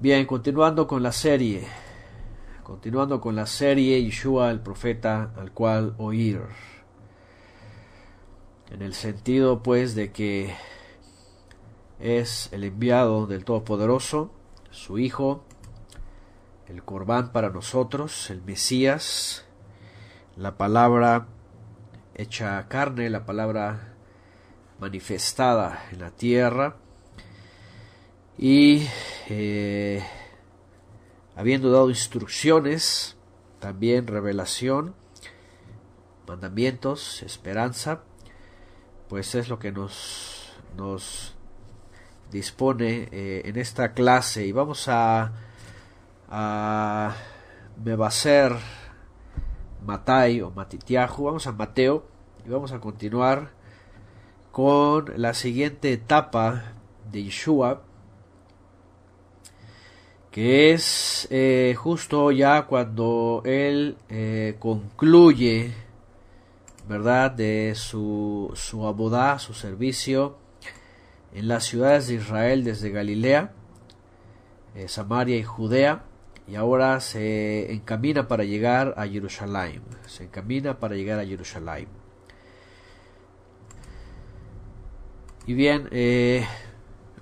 Bien, continuando con la serie Yeshua el profeta al cual oír, en el sentido pues de que es el enviado del Todopoderoso, su Hijo, el Corbán para nosotros, el Mesías, la palabra hecha carne, la palabra manifestada en la tierra, y habiendo dado instrucciones, también revelación, mandamientos, esperanza, pues es lo que nos dispone en esta clase. Y vamos a Mebaser Matai o Matitiahu, vamos a Mateo y vamos a continuar con la siguiente etapa de Yeshua, que es justo ya cuando él concluye, ¿verdad?, de su abodá, su servicio en las ciudades de Israel desde Galilea, Samaria y Judea, y ahora se encamina para llegar a Jerusalén. Y bien,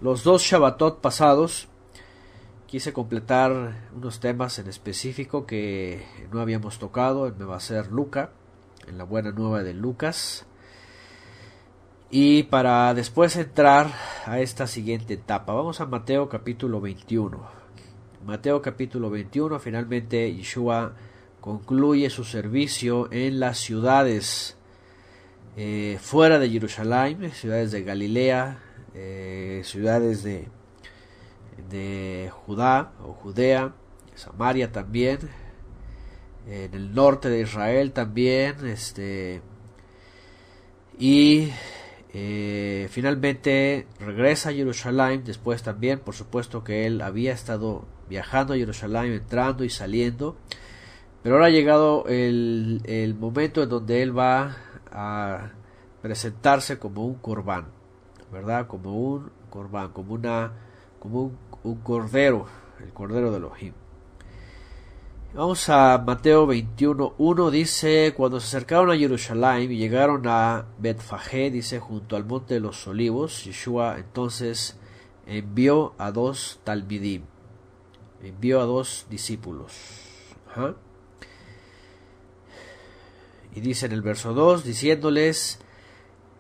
los dos Shabbatot pasados quise completar unos temas en específico que no habíamos tocado en Mebaser Luca, en la buena nueva de Lucas, y para después entrar a esta siguiente etapa. Vamos a Mateo capítulo 21. Mateo capítulo 21, finalmente Yeshua concluye su servicio en las ciudades fuera de Jerusalén, ciudades de Galilea, ciudades de Judá o Judea, Samaria también, en el norte de Israel también, y finalmente regresa a Jerusalén. Después también, por supuesto, que él había estado viajando a Jerusalén, entrando y saliendo, pero ahora ha llegado el momento en donde él va a presentarse como un corbán, ¿verdad? Como un corbán, como un cordero, el cordero de Elohim. Vamos a Mateo 21:1, dice: cuando se acercaron a Jerusalén y llegaron a Betfagé, dice, junto al monte de los olivos, Yeshua entonces envió a dos talmidim, envió a dos discípulos. Y dice en el verso 2, diciéndoles: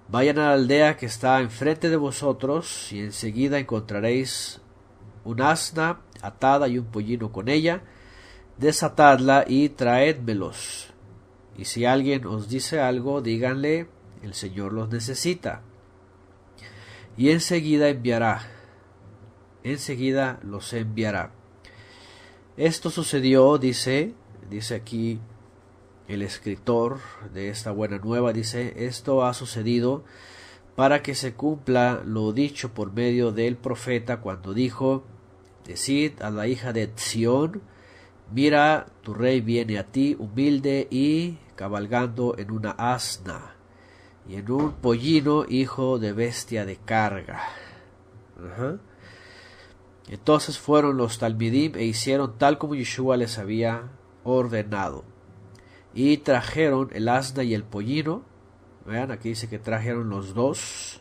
vayan a la aldea que está enfrente de vosotros, y enseguida encontraréis un asna atada y un pollino con ella. Desatadla y traédmelos. Y si alguien os dice algo, díganle: el Señor los necesita. Y enseguida los enviará. Esto sucedió, dice aquí el escritor de esta buena nueva, dice: esto ha sucedido para que se cumpla lo dicho por medio del profeta cuando dijo: decid a la hija de Sión, mira, tu rey viene a ti humilde y cabalgando en una asna y en un pollino, hijo de bestia de carga. Entonces fueron los talmidim e hicieron tal como Yeshua les había ordenado, y trajeron el asna y el pollino. Vean, aquí dice que trajeron los dos,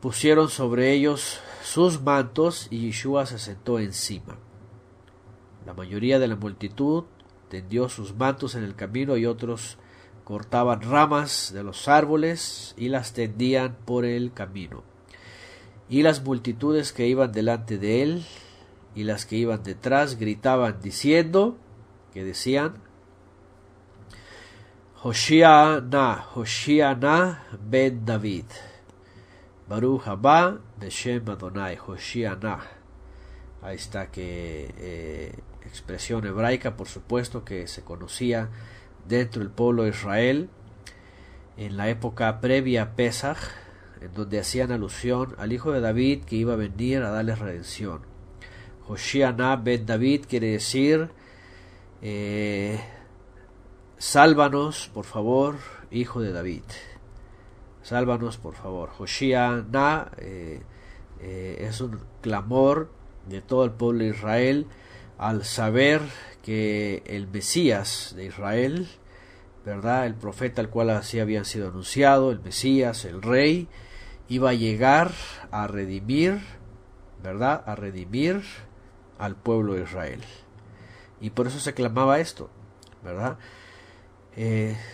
pusieron sobre ellos sus mantos y Yeshua se sentó encima. La mayoría de la multitud tendió sus mantos en el camino, y otros cortaban ramas de los árboles y las tendían por el camino. Y las multitudes que iban delante de él y las que iban detrás gritaban diciendo, que decían: Hoshiana ben David, Baruch haba beshem Adonai, Hoshiana. Ahí está, que expresión hebraica, por supuesto, que se conocía dentro del pueblo de Israel en la época previa a Pesaj, en donde hacían alusión al hijo de David que iba a venir a darles redención. Hoshiana ben David quiere decir: sálvanos, por favor, hijo de David. Sálvanos, por favor. Hoshiana es un clamor de todo el pueblo de Israel al saber que el Mesías de Israel, ¿verdad?, el profeta al cual así habían sido anunciado, el Mesías, el Rey, iba a llegar a redimir, ¿verdad?, a redimir al pueblo de Israel. Y por eso se clamaba esto, ¿verdad?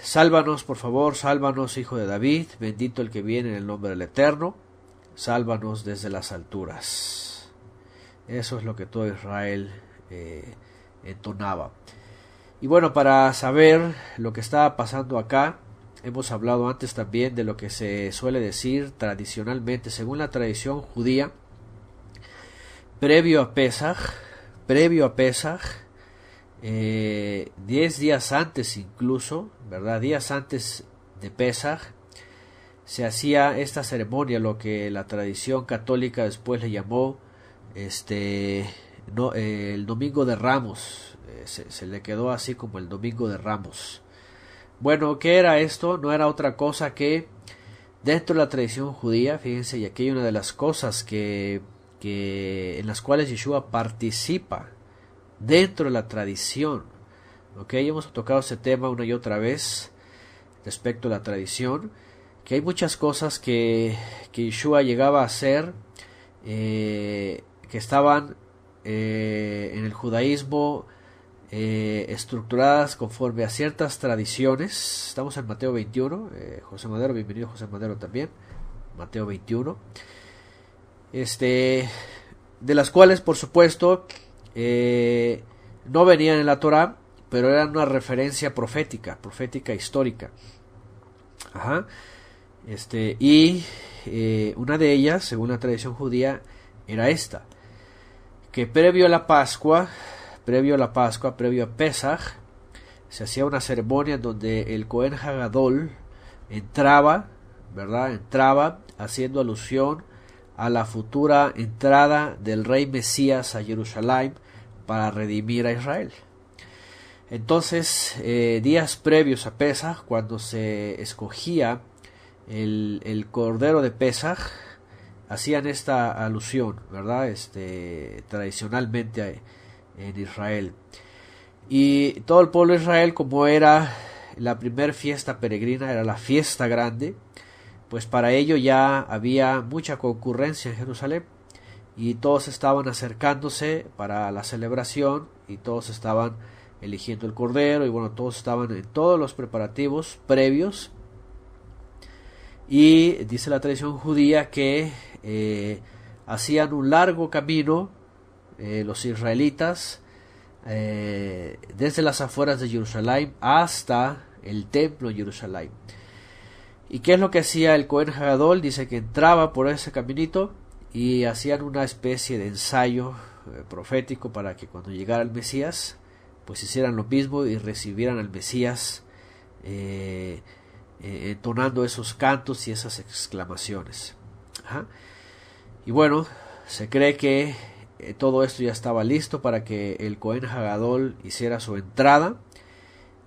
Sálvanos, por favor, sálvanos, hijo de David, bendito el que viene en el nombre del Eterno, sálvanos desde las alturas. Eso es lo que todo Israel entonaba. Y bueno, para saber lo que estaba pasando acá, hemos hablado antes también de lo que se suele decir tradicionalmente, según la tradición judía, previo a Pesaj, 10 días antes incluso, ¿verdad? Días antes de Pesaj, se hacía esta ceremonia, lo que la tradición católica después le llamó el Domingo de Ramos. Se le quedó así como el Domingo de Ramos. Bueno, ¿qué era esto? No era otra cosa que dentro de la tradición judía, fíjense, y aquí hay una de las cosas que en las cuales Yeshua participa dentro de la tradición. ¿Ok? Hemos tocado ese tema una y otra vez respecto a la tradición, que hay muchas cosas que Yeshua llegaba a hacer que estaban en el judaísmo estructuradas conforme a ciertas tradiciones. Estamos en Mateo 21, José Madero, bienvenido José Madero también, Mateo 21, de las cuales por supuesto no venían en la Torá, pero eran una referencia profética histórica. Ajá. Y una de ellas, según la tradición judía, era esta, que previo a Pascua, previo a Pesaj, se hacía una ceremonia en donde el Cohen Hagadol entraba, ¿verdad? Entraba haciendo alusión a la futura entrada del rey Mesías a Jerusalén para redimir a Israel. Entonces, días previos a Pesaj, cuando se escogía el cordero de Pesaj, hacían esta alusión, ¿verdad? Tradicionalmente en Israel. Y todo el pueblo de Israel, como era la primer fiesta peregrina, era la fiesta grande, pues para ello ya había mucha concurrencia en Jerusalén y todos estaban acercándose para la celebración y todos estaban eligiendo el cordero y bueno, todos estaban en todos los preparativos previos. Y dice la tradición judía que hacían un largo camino los israelitas desde las afueras de Jerusalén hasta el templo de Jerusalén. ¿Y qué es lo que hacía el Cohen Hagadol? Dice que entraba por ese caminito y hacían una especie de ensayo profético para que cuando llegara el Mesías pues hicieran lo mismo y recibieran al Mesías entonando esos cantos y esas exclamaciones. Ajá. Y bueno, se cree que todo esto ya estaba listo para que el Cohen Hagadol hiciera su entrada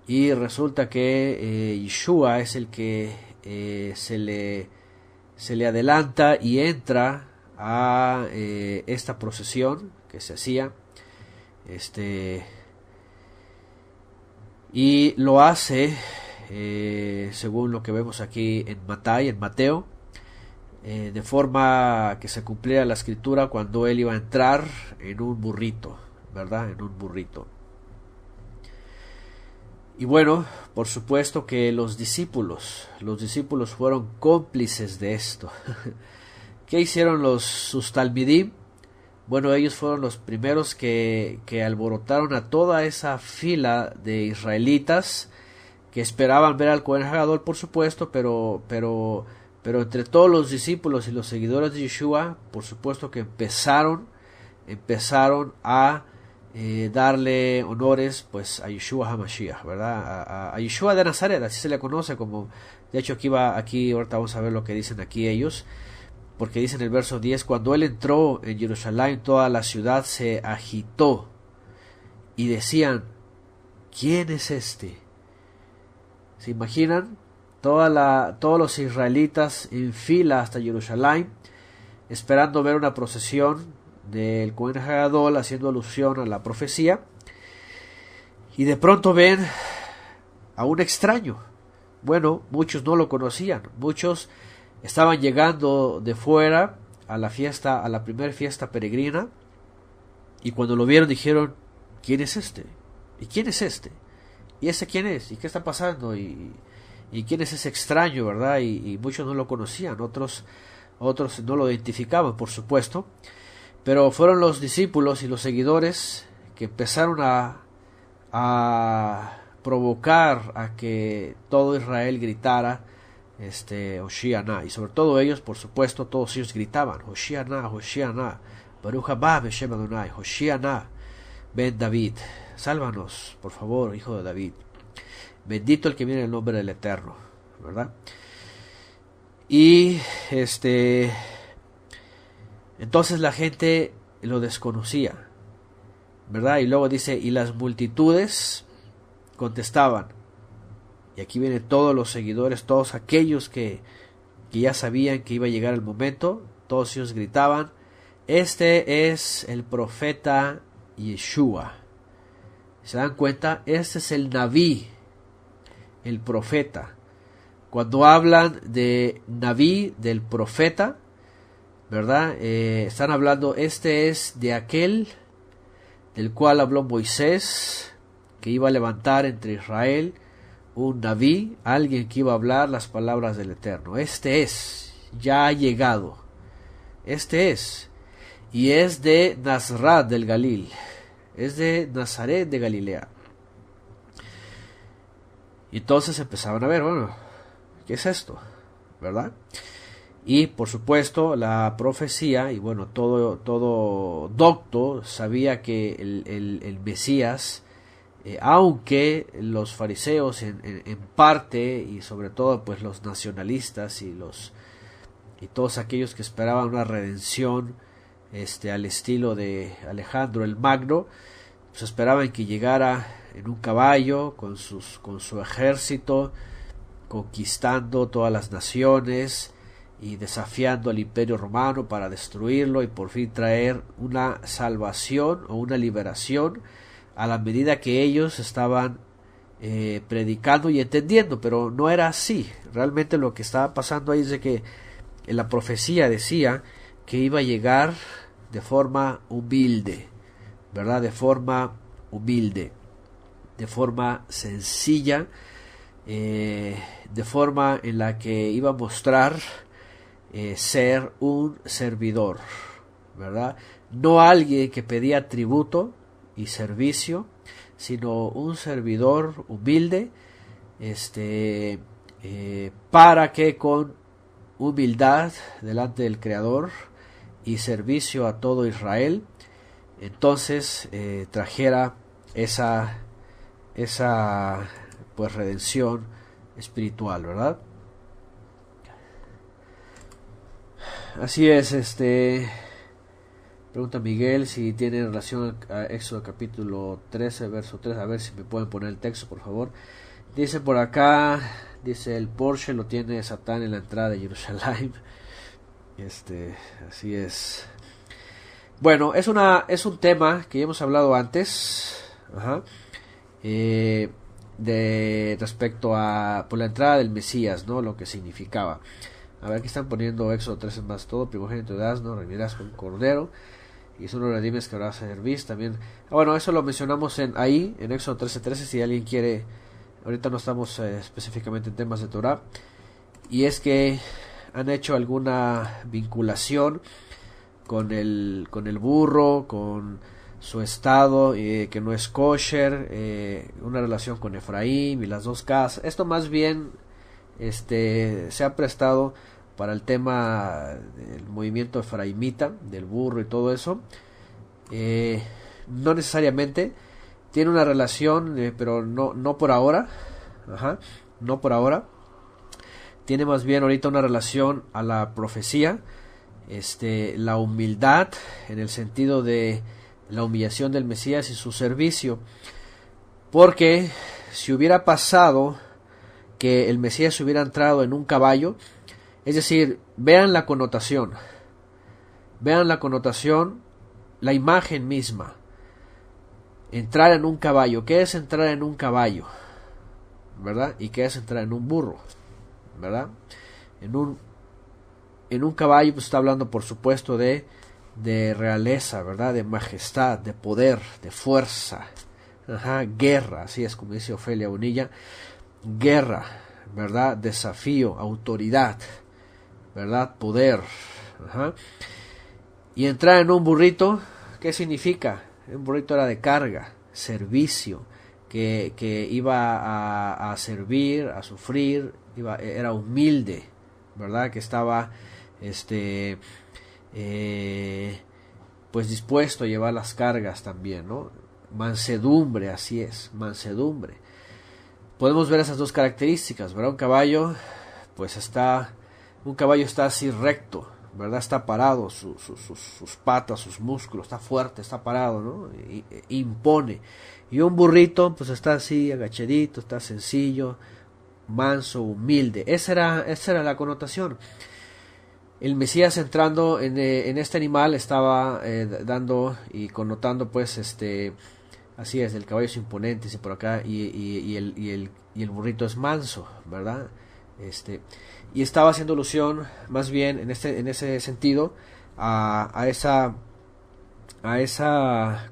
y resulta que Yeshua es el que se le adelanta y entra a esta procesión que se hacía y lo hace según lo que vemos aquí en Mateo, de forma que se cumpliera la escritura cuando él iba a entrar en un burrito, ¿verdad? En un burrito. Y bueno, por supuesto que los discípulos fueron cómplices de esto. ¿Qué hicieron sus talmidim? Bueno, ellos fueron los primeros que alborotaron a toda esa fila de israelitas que esperaban ver al Cohen Hagadol, por supuesto, pero entre todos los discípulos y los seguidores de Yeshua, por supuesto que empezaron a darle honores pues a Yeshua HaMashiach, ¿verdad? A Yeshua de Nazaret, así se le conoce como, de hecho aquí ahorita vamos a ver lo que dicen aquí ellos, porque dice en el verso 10, cuando él entró en Jerusalén, toda la ciudad se agitó y decían, ¿quién es este? ¿Se imaginan? Todos los israelitas en fila hasta Jerusalén, esperando ver una procesión del Cohen Hagadol haciendo alusión a la profecía, y de pronto ven a un extraño. Bueno, muchos no lo conocían, muchos estaban llegando de fuera a la fiesta, a la primera fiesta peregrina, y cuando lo vieron dijeron: ¿quién es este? ¿Y quién es este? ¿Y ese quién es? ¿Y qué está pasando? ¿Y quién es ese extraño, verdad? Y muchos no lo conocían, otros no lo identificaban, por supuesto, pero fueron los discípulos y los seguidores que empezaron a provocar a que todo Israel gritara Hoshiana, y sobre todo ellos, por supuesto, todos ellos gritaban: Hoshiana, Hoshiana, Baruch haba Beshem Adonai, Hoshiana ben David, sálvanos, por favor, hijo de David, bendito el que viene en el nombre del Eterno, ¿verdad? Y entonces la gente lo desconocía, ¿verdad? Y luego dice: y las multitudes contestaban. Y aquí vienen todos los seguidores, todos aquellos que ya sabían que iba a llegar el momento, todos ellos gritaban: este es el profeta Yeshua. ¿Se dan cuenta? Este es el Naví, el profeta. Cuando hablan de Naví, del profeta, ¿verdad? Están hablando, este es de aquel del cual habló Moisés, que iba a levantar entre Israel un Naví, alguien que iba a hablar las palabras del Eterno. Este es, ya ha llegado. Este es, y es de Nazrat del Galil, es de Nazaret de Galilea. Y entonces empezaban a ver, bueno, ¿qué es esto? ¿Verdad? Y por supuesto la profecía, y bueno, todo docto sabía que el Mesías, aunque los fariseos en parte, y sobre todo pues los nacionalistas y todos aquellos que esperaban una redención al estilo de Alejandro el Magno, pues esperaban que llegara en un caballo con su ejército, conquistando todas las naciones y desafiando al Imperio Romano para destruirlo y por fin traer una salvación o una liberación a la medida que ellos estaban predicando y entendiendo. Pero no era así. Realmente lo que estaba pasando ahí es de que en la profecía decía que iba a llegar de forma humilde, ¿verdad? De forma humilde, de forma sencilla, de forma en la que iba a mostrar ser un servidor, ¿verdad? No alguien que pedía tributo y servicio, sino un servidor humilde, para que con humildad delante del Creador y servicio a todo Israel, entonces trajera esa pues redención espiritual, ¿verdad? Así es. Pregunta Miguel si tiene relación a Éxodo capítulo 13 verso 3, a ver si me pueden poner el texto, por favor. Dice por acá, dice: el Porsche lo tiene Satán en la entrada de Jerusalén. Así es. Bueno, es un tema que ya hemos hablado antes, de respecto a por la entrada del Mesías, ¿no? Lo que significaba. A ver, aquí están poniendo Éxodo 13 más todo, primogénito de asno, reunirás con cordero, y son los redimes que habrá servir también. Bueno, eso lo mencionamos en Éxodo 13:13, si alguien quiere. Ahorita no estamos específicamente en temas de Torah, y es que han hecho alguna vinculación con el burro, con su estado, que no es kosher, una relación con Efraín y las dos casas. Esto más bien se ha prestado para el tema del movimiento efraimita, del burro y todo eso. No necesariamente tiene una relación, pero no por ahora. No por ahora. Tiene más bien ahorita una relación a la profecía, la humildad, en el sentido de la humillación del Mesías y su servicio. Porque si hubiera pasado que el Mesías hubiera entrado en un caballo, es decir, vean la connotación la imagen misma. Entrar en un caballo. ¿Qué es entrar en un caballo? ¿Verdad? ¿Y qué es entrar en un burro? ¿Verdad? En un caballo pues está hablando por supuesto de realeza, ¿verdad? De majestad, de poder, de fuerza. Ajá, guerra, así es como dice Ofelia Bonilla. Guerra, ¿verdad? Desafío, autoridad, ¿verdad? Poder. Ajá. Y entrar en un burrito, ¿qué significa? Un burrito era de carga, servicio, que iba a servir, a sufrir, era humilde, ¿verdad? Que estaba pues dispuesto a llevar las cargas también, ¿no? Mansedumbre, así es, mansedumbre. Podemos ver esas dos características, ¿verdad? Un caballo está así recto, ¿verdad? Está parado, sus patas, sus músculos, está fuerte, está parado, ¿no? Impone. Y un burrito, pues está así, agachadito, está sencillo, manso, humilde. Esa era la connotación. El Mesías entrando en este animal estaba dando y connotando, pues, así es, el caballo es imponente, dice por acá, y el burrito es manso, ¿verdad? Y estaba haciendo alusión más bien en ese sentido a esa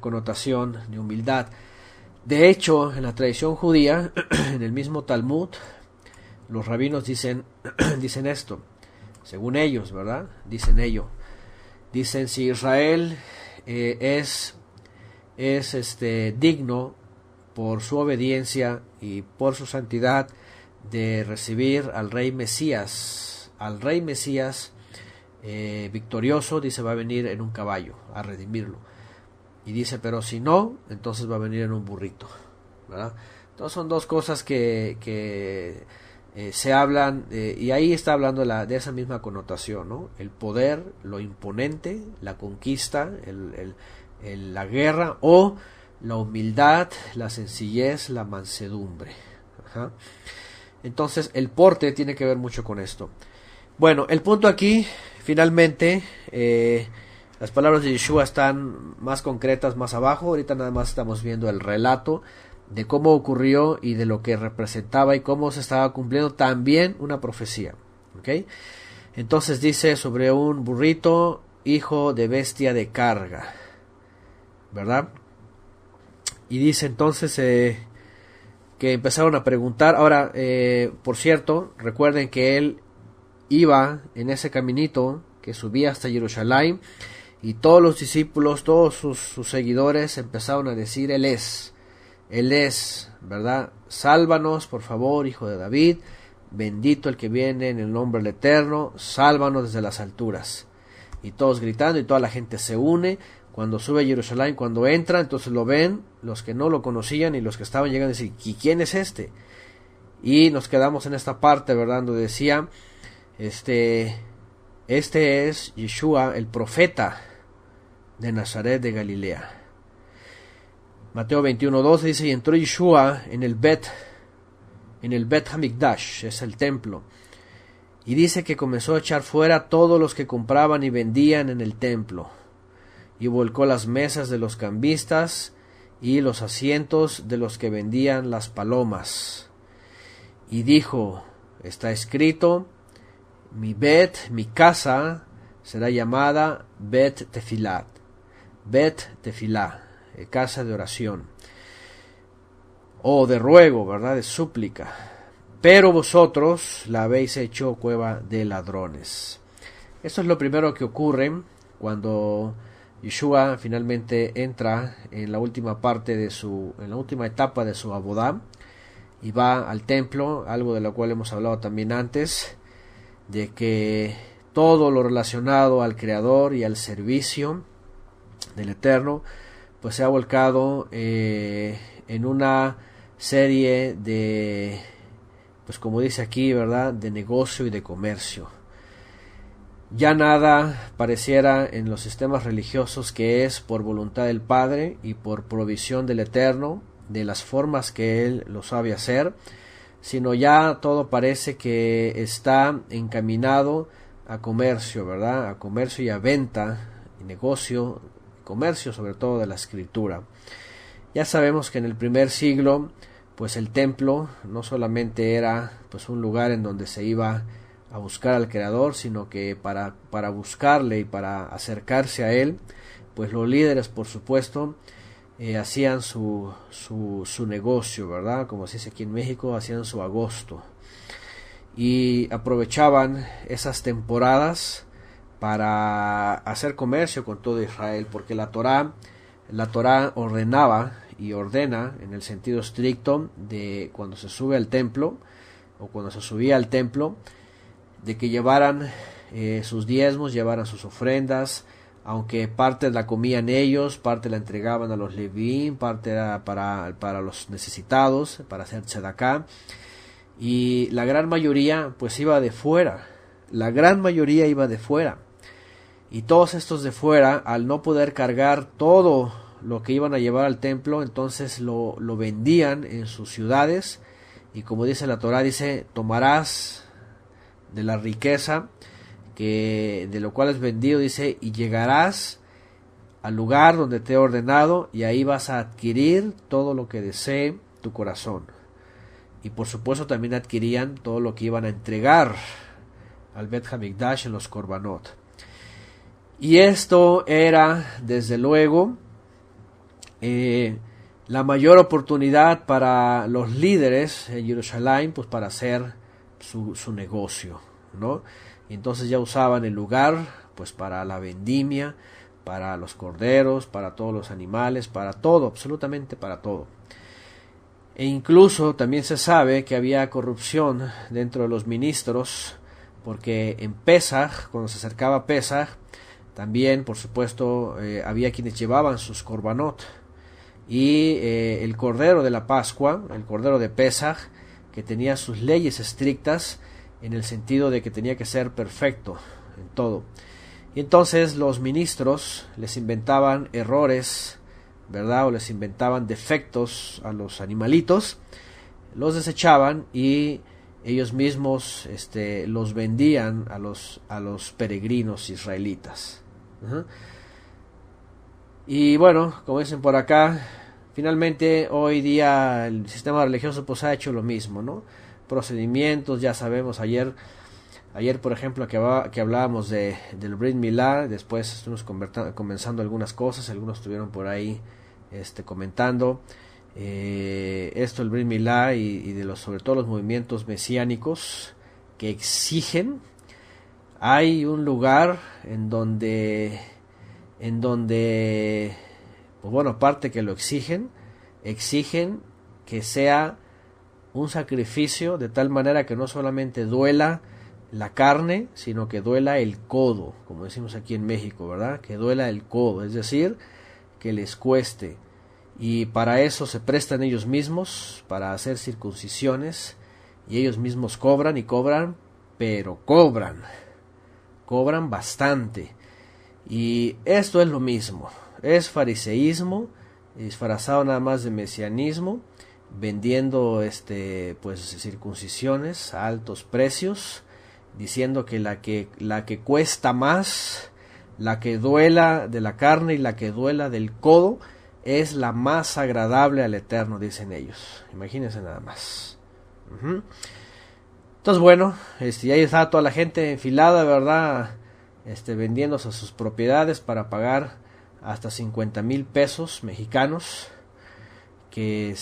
connotación de humildad. De hecho, en la tradición judía, en el mismo Talmud, los rabinos dicen esto, según ellos, ¿verdad? Dicen si Israel es digno por su obediencia y por su santidad de recibir al rey Mesías victorioso, dice, va a venir en un caballo a redimirlo. Y dice, pero si no, entonces va a venir en un burrito, ¿verdad? Entonces son dos cosas que se hablan, y ahí está hablando de esa misma connotación, ¿no? El poder, lo imponente, la conquista, la guerra, o la humildad, la sencillez, la mansedumbre. Ajá. Entonces el porte tiene que ver mucho con esto. Bueno, el punto aquí, finalmente, las palabras de Yeshua están más concretas más abajo. Ahorita nada más estamos viendo el relato de cómo ocurrió y de lo que representaba y cómo se estaba cumpliendo también una profecía. ¿Okay? Entonces dice sobre un burrito, hijo de bestia de carga, ¿verdad? Y dice entonces que empezaron a preguntar. Ahora, por cierto, recuerden que él iba en ese caminito que subía hasta Jerusalén, y todos los discípulos, todos sus seguidores empezaron a decir, Él es, ¿verdad? Sálvanos, por favor, hijo de David, bendito el que viene en el nombre del Eterno, sálvanos desde las alturas. Y todos gritando, y toda la gente se une. Cuando sube a Jerusalén, cuando entra, entonces lo ven, los que no lo conocían y los que estaban llegando a decir, ¿y quién es este? Y nos quedamos en esta parte, ¿verdad? Donde decía, este es Yeshua, el profeta de Nazaret de Galilea. Mateo 21:12 dice, y entró Yeshua en el Bet Hamikdash, es el templo, y dice que comenzó a echar fuera todos los que compraban y vendían en el templo, y volcó las mesas de los cambistas y los asientos de los que vendían las palomas, y dijo, está escrito, mi casa será llamada Bet Tefilá, casa de oración, o de ruego, ¿verdad? De súplica. Pero vosotros la habéis hecho cueva de ladrones. Esto es lo primero que ocurre cuando Yeshua finalmente entra en la última parte en la última etapa de su abodá y va al templo, algo de lo cual hemos hablado también antes, de que todo lo relacionado al Creador y al servicio del Eterno pues se ha volcado en una serie de, pues como dice aquí, ¿verdad?, de negocio y de comercio. Ya nada pareciera en los sistemas religiosos que es por voluntad del Padre y por provisión del Eterno, de las formas que Él lo sabe hacer, sino ya todo parece que está encaminado a comercio, ¿verdad?, a comercio y a venta y negocio, comercio, sobre todo de la escritura. Ya sabemos que en el primer siglo, pues el templo no solamente era pues un lugar en donde se iba a buscar al Creador, sino que para buscarle y para acercarse a él, pues los líderes, por supuesto, hacían su negocio, ¿verdad? Como se dice aquí en México, hacían su agosto. Y aprovechaban esas temporadas para hacer comercio con todo Israel, porque la Torá ordenaba y ordena en el sentido estricto de cuando se sube al templo o cuando se subía al templo, de que llevaran sus diezmos, llevaran sus ofrendas, aunque parte la comían ellos, parte la entregaban a los levín, parte era para los necesitados, para hacer tzedaká, y la gran mayoría pues iba de fuera, y todos estos de fuera, al no poder cargar todo lo que iban a llevar al templo, entonces lo vendían en sus ciudades, y como dice la Torá, dice, tomarás de la riqueza que de lo cual es vendido, dice, y llegarás al lugar donde te he ordenado, y ahí vas a adquirir todo lo que desee tu corazón. Y por supuesto también adquirían todo lo que iban a entregar al Bet Hamikdash en los korbanot. Y esto era, desde luego, la mayor oportunidad para los líderes en Jerusalén, pues para hacer su negocio, ¿no? Y entonces ya usaban el lugar pues para la vendimia, para los corderos, para todos los animales, para todo, absolutamente para todo. E incluso también se sabe que había corrupción dentro de los ministros, porque en Pesaj, cuando se acercaba Pesaj, también por supuesto había quienes llevaban sus korbanot, y el cordero de la Pascua, el cordero de Pesaj, que tenía sus leyes estrictas, en el sentido de que tenía que ser perfecto en todo. Y entonces los ministros les inventaban errores, ¿verdad? O les inventaban defectos a los animalitos, los desechaban y ellos mismos los vendían a los peregrinos israelitas. Y bueno, como dicen por acá, finalmente hoy día el sistema religioso pues ha hecho lo mismo, ¿no? Procedimientos, ya sabemos, ayer por ejemplo que hablábamos del Brit Milá, después estuvimos comenzando algunas cosas, algunos estuvieron por ahí comentando esto, el Brit Milá, y de sobre todo los movimientos mesiánicos que exigen. Hay un lugar en donde pues bueno, aparte que lo exigen que sea un sacrificio de tal manera que no solamente duela la carne, sino que duela el codo, como decimos aquí en México, ¿verdad? Que duela el codo, es decir, que les cueste. Y para eso se prestan ellos mismos, para hacer circuncisiones, y ellos mismos cobran, pero cobran bastante. Y esto es lo mismo, es fariseísmo disfrazado nada más de mesianismo, vendiendo pues circuncisiones a altos precios, diciendo que la que cuesta más, la que duela de la carne y la que duela del codo, es la más agradable al Eterno, dicen ellos. Imagínense nada más. Entonces bueno, y ahí está toda la gente enfilada, ¿verdad? Vendiéndose sus propiedades para pagar hasta 50,000 pesos mexicanos, que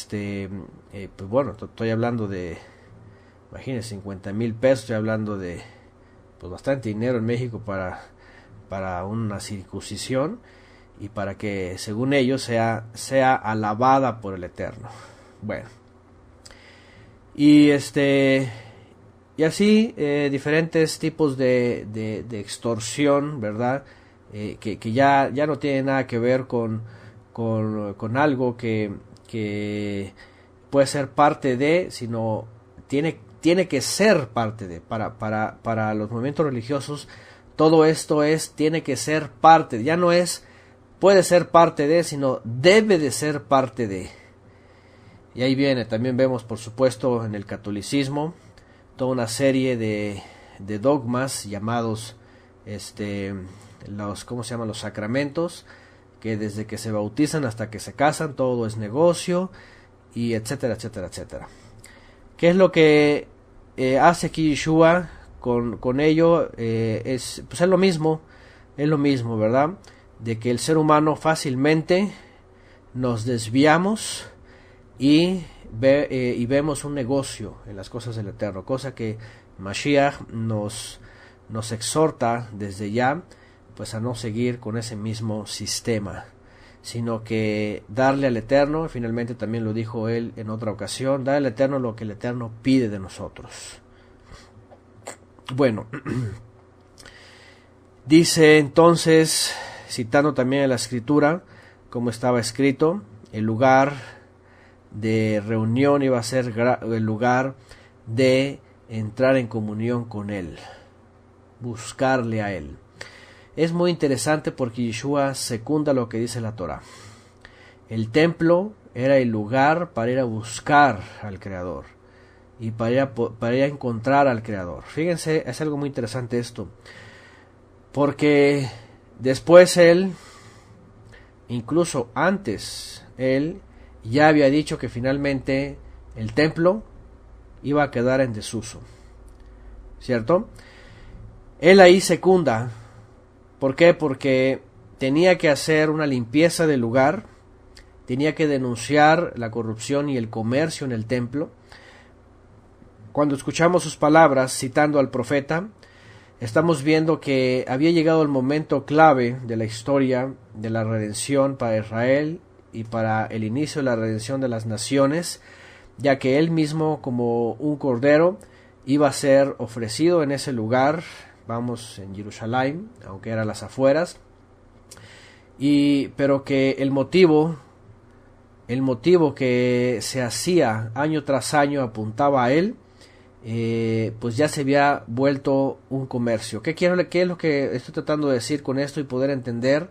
pues bueno, estoy hablando de, imagínense, 50,000 pesos, estoy hablando de pues bastante dinero en México para una circuncisión, y para que según ellos sea alabada por el Eterno. Bueno, y y así diferentes tipos de extorsión, ¿verdad? Que ya no tiene nada que ver con algo que puede ser parte de, sino tiene que ser parte de. Para los movimientos religiosos, todo esto tiene que ser parte, ya no puede ser parte de, sino debe de ser parte de. Y ahí viene, también vemos por supuesto en el catolicismo toda una serie de dogmas llamados ¿cómo se llaman? Los sacramentos, que desde que se bautizan hasta que se casan todo es negocio, y etcétera, etcétera, etcétera. ¿Qué es lo que hace aquí Yeshua con ello? Es lo mismo, ¿verdad? De que el ser humano fácilmente nos desviamos y vemos un negocio en las cosas del Eterno, cosa que Mashiach nos exhorta desde ya, pues a no seguir con ese mismo sistema, sino que darle al Eterno, finalmente también lo dijo él en otra ocasión, darle al Eterno lo que el Eterno pide de nosotros. Bueno, dice entonces, citando también la escritura, como estaba escrito, el lugar de reunión iba a ser el lugar de entrar en comunión con él, buscarle a él. Es muy interesante porque Yeshua secunda lo que dice la Torah. El templo era el lugar para ir a buscar al Creador y para ir a encontrar al Creador. Fíjense, es algo muy interesante esto, porque después él, incluso antes, él ya había dicho que finalmente el templo iba a quedar en desuso, ¿cierto? Él ahí secunda. ¿Por qué? Porque tenía que hacer una limpieza del lugar, tenía que denunciar la corrupción y el comercio en el templo. Cuando escuchamos sus palabras citando al profeta, estamos viendo que había llegado el momento clave de la historia de la redención para Israel y para el inicio de la redención de las naciones, ya que él mismo, como un cordero, iba a ser ofrecido en ese lugar, vamos, en Jerusalén, aunque era a las afueras, pero que el motivo que se hacía año tras año apuntaba a él, pues ya se había vuelto un comercio. ¿Qué es lo que estoy tratando de decir con esto y poder entender?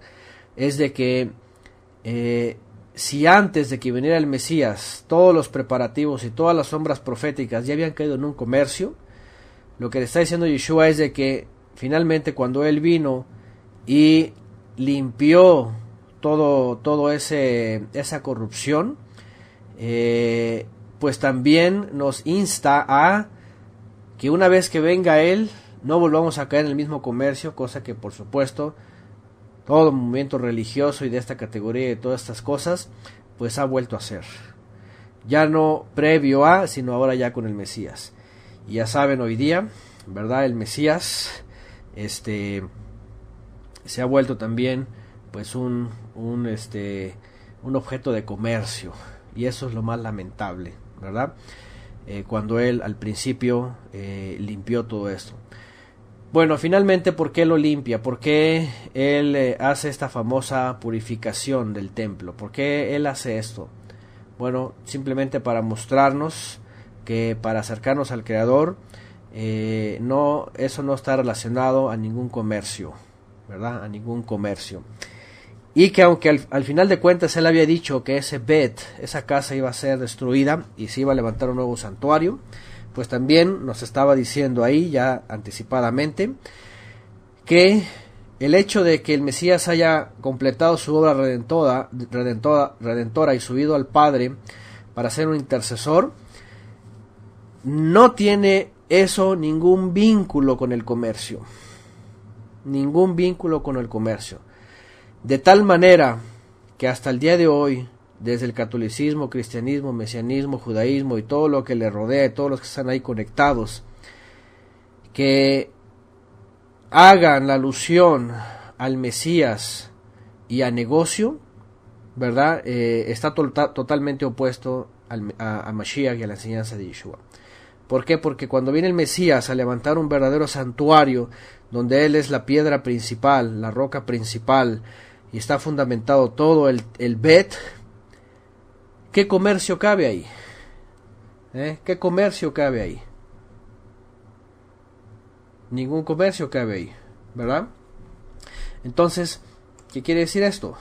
Es de que si antes de que viniera el Mesías todos los preparativos y todas las sombras proféticas ya habían caído en un comercio, lo que le está diciendo Yeshua es de que finalmente cuando él vino y limpió todo esa corrupción, pues también nos insta a que una vez que venga él no volvamos a caer en el mismo comercio, cosa que por supuesto todo movimiento religioso y de esta categoría y todas estas cosas pues ha vuelto a hacer, ya no previo a, sino ahora ya con el Mesías. Y ya saben, hoy día, ¿verdad? El Mesías se ha vuelto también pues un objeto de comercio, y eso es lo más lamentable, ¿verdad? Cuando él al principio limpió todo esto. Bueno, finalmente, ¿por qué lo limpia? ¿Por qué él hace esta famosa purificación del templo? ¿Por qué él hace esto? Bueno, simplemente para mostrarnos que para acercarnos al Creador, eso no está relacionado a ningún comercio, ¿verdad? A ningún comercio. Y que aunque al final de cuentas él había dicho que esa casa iba a ser destruida y se iba a levantar un nuevo santuario, pues también nos estaba diciendo ahí ya anticipadamente que el hecho de que el Mesías haya completado su obra redentora y subido al Padre para ser un intercesor, no tiene eso ningún vínculo con el comercio. Ningún vínculo con el comercio. De tal manera que hasta el día de hoy, desde el catolicismo, cristianismo, mesianismo, judaísmo y todo lo que le rodea, y todos los que están ahí conectados, que hagan la alusión al Mesías y a negocio, ¿verdad? Está totalmente opuesto a Mashiach y a la enseñanza de Yeshua. ¿Por qué? Porque cuando viene el Mesías a levantar un verdadero santuario, donde Él es la piedra principal, la roca principal, y está fundamentado todo el Bet, ¿qué comercio cabe ahí? ¿Qué comercio cabe ahí? Ningún comercio cabe ahí, ¿verdad? Entonces, ¿qué quiere decir esto?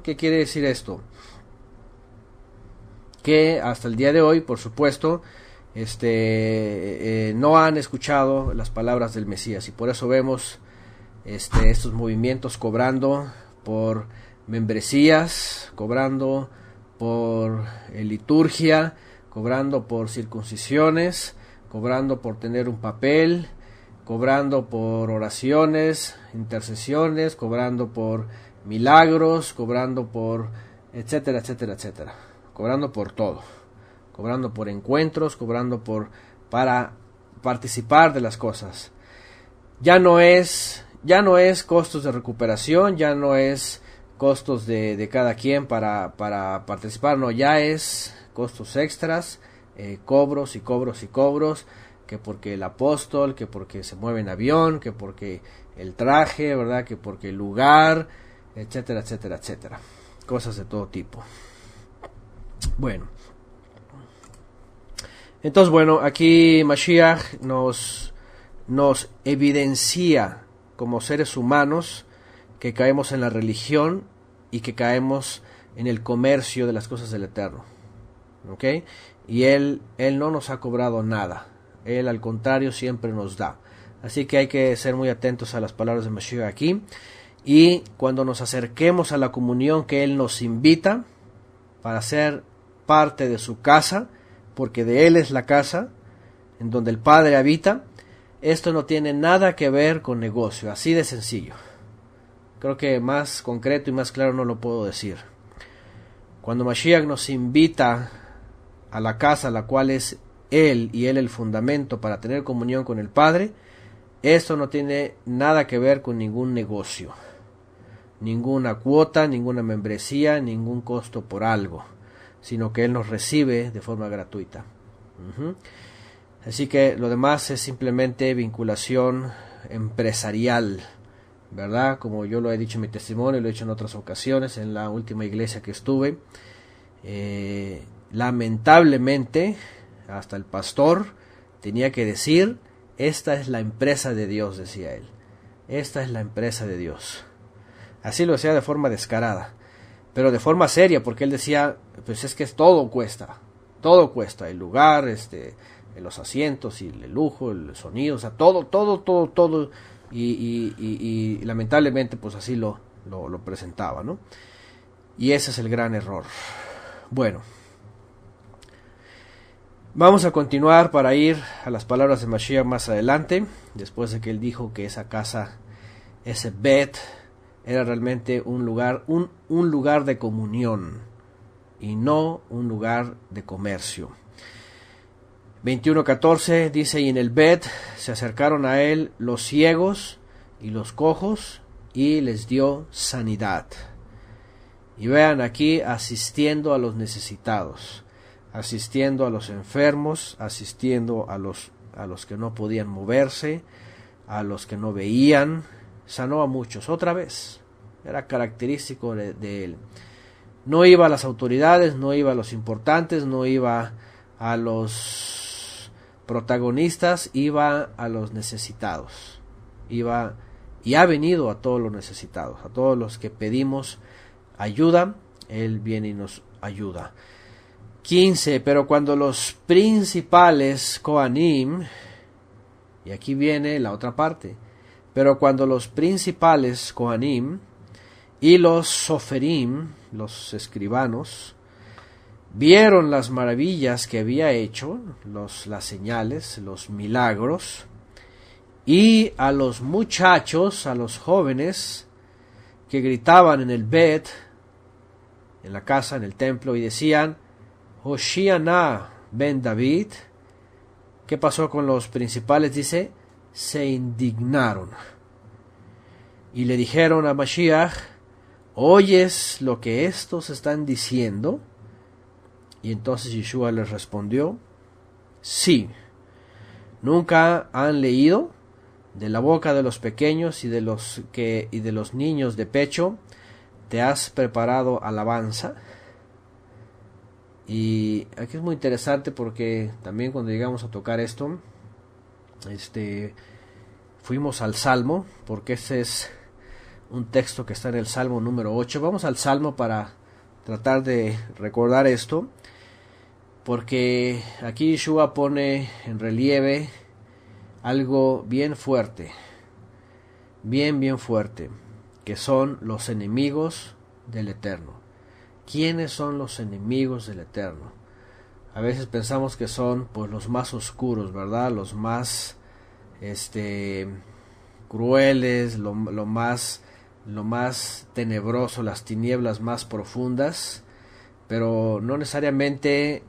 ¿Qué quiere decir esto? Que hasta el día de hoy, por supuesto, no han escuchado las palabras del Mesías, y por eso vemos estos movimientos cobrando por membresías, cobrando por liturgia, cobrando por circuncisiones, cobrando por tener un papel, cobrando por oraciones, intercesiones, cobrando por milagros, cobrando por etcétera, etcétera, etcétera, cobrando por todo, cobrando por encuentros, cobrando para participar de las cosas. Ya no es costos de recuperación, ya no es costos de cada quien para participar, no, ya es costos extras, cobros y cobros y cobros, que porque el apóstol, que porque se mueve en avión, que porque el traje, ¿verdad? Que porque el lugar, etcétera, etcétera, etcétera. Cosas de todo tipo. Bueno. Entonces, bueno, aquí Mashiach nos evidencia como seres humanos que caemos en la religión y que caemos en el comercio de las cosas del Eterno. ¿Ok? Y Él no nos ha cobrado nada. Él al contrario siempre nos da. Así que hay que ser muy atentos a las palabras de Mashiach aquí. Y cuando nos acerquemos a la comunión que Él nos invita para ser parte de su casa, porque de Él es la casa en donde el Padre habita, esto no tiene nada que ver con negocio, así de sencillo. Creo que más concreto y más claro no lo puedo decir. Cuando Mashiach nos invita a la casa, la cual es Él y Él el fundamento para tener comunión con el Padre, esto no tiene nada que ver con ningún negocio, ninguna cuota, ninguna membresía, ningún costo por algo, sino que Él nos recibe de forma gratuita. Así que lo demás es simplemente vinculación empresarial, ¿verdad? Como yo lo he dicho en mi testimonio, lo he dicho en otras ocasiones, en la última iglesia que estuve. Lamentablemente, hasta el pastor tenía que decir, esta es la empresa de Dios, decía él. Esta es la empresa de Dios. Así lo decía de forma descarada, pero de forma seria, porque él decía, pues es que todo cuesta, el lugar, los asientos y el lujo, el sonido, o sea, todo, y lamentablemente pues así lo presentaba, ¿no? Y ese es el gran error. Bueno, vamos a continuar para ir a las palabras de Mashiach más adelante, después de que él dijo que esa casa, ese Bet, era realmente un lugar de comunión y no un lugar de comercio. 21:14 dice, y en el Bet se acercaron a él los ciegos y los cojos y les dio sanidad. Y vean aquí, asistiendo a los necesitados, asistiendo a los enfermos, asistiendo a los que no podían moverse, a los que no veían, sanó a muchos. Otra vez, era característico de él. No iba a las autoridades, no iba a los importantes, no iba a los protagonistas, iba a los necesitados. Iba y ha venido a todos los necesitados, a todos los que pedimos ayuda, él viene y nos ayuda. 15, pero cuando los principales Kohanim, y aquí viene la otra parte, pero cuando los principales Kohanim y los Soferim, los escribanos, vieron las maravillas que había hecho, las señales, los milagros, y a los muchachos, a los jóvenes que gritaban en el Bet, en la casa, en el templo, y decían, Hoshiana ben David, ¿qué pasó con los principales? Dice, se indignaron y le dijeron a Mashiach, ¿oyes lo que estos están diciendo? Y entonces Yeshua les respondió, sí. ¿Nunca han leído? De la boca de los pequeños y de los niños de pecho te has preparado alabanza. Y aquí es muy interesante porque también cuando llegamos a tocar esto, fuimos al Salmo, porque ese es un texto que está en el Salmo número 8. Vamos al Salmo para tratar de recordar esto, porque aquí Yeshua pone en relieve algo bien fuerte, bien fuerte. que son los enemigos del Eterno. ¿Quiénes son los enemigos del Eterno? A veces pensamos que son pues los más oscuros, ¿verdad? Los más crueles, lo más tenebroso, las tinieblas más profundas, pero no necesariamente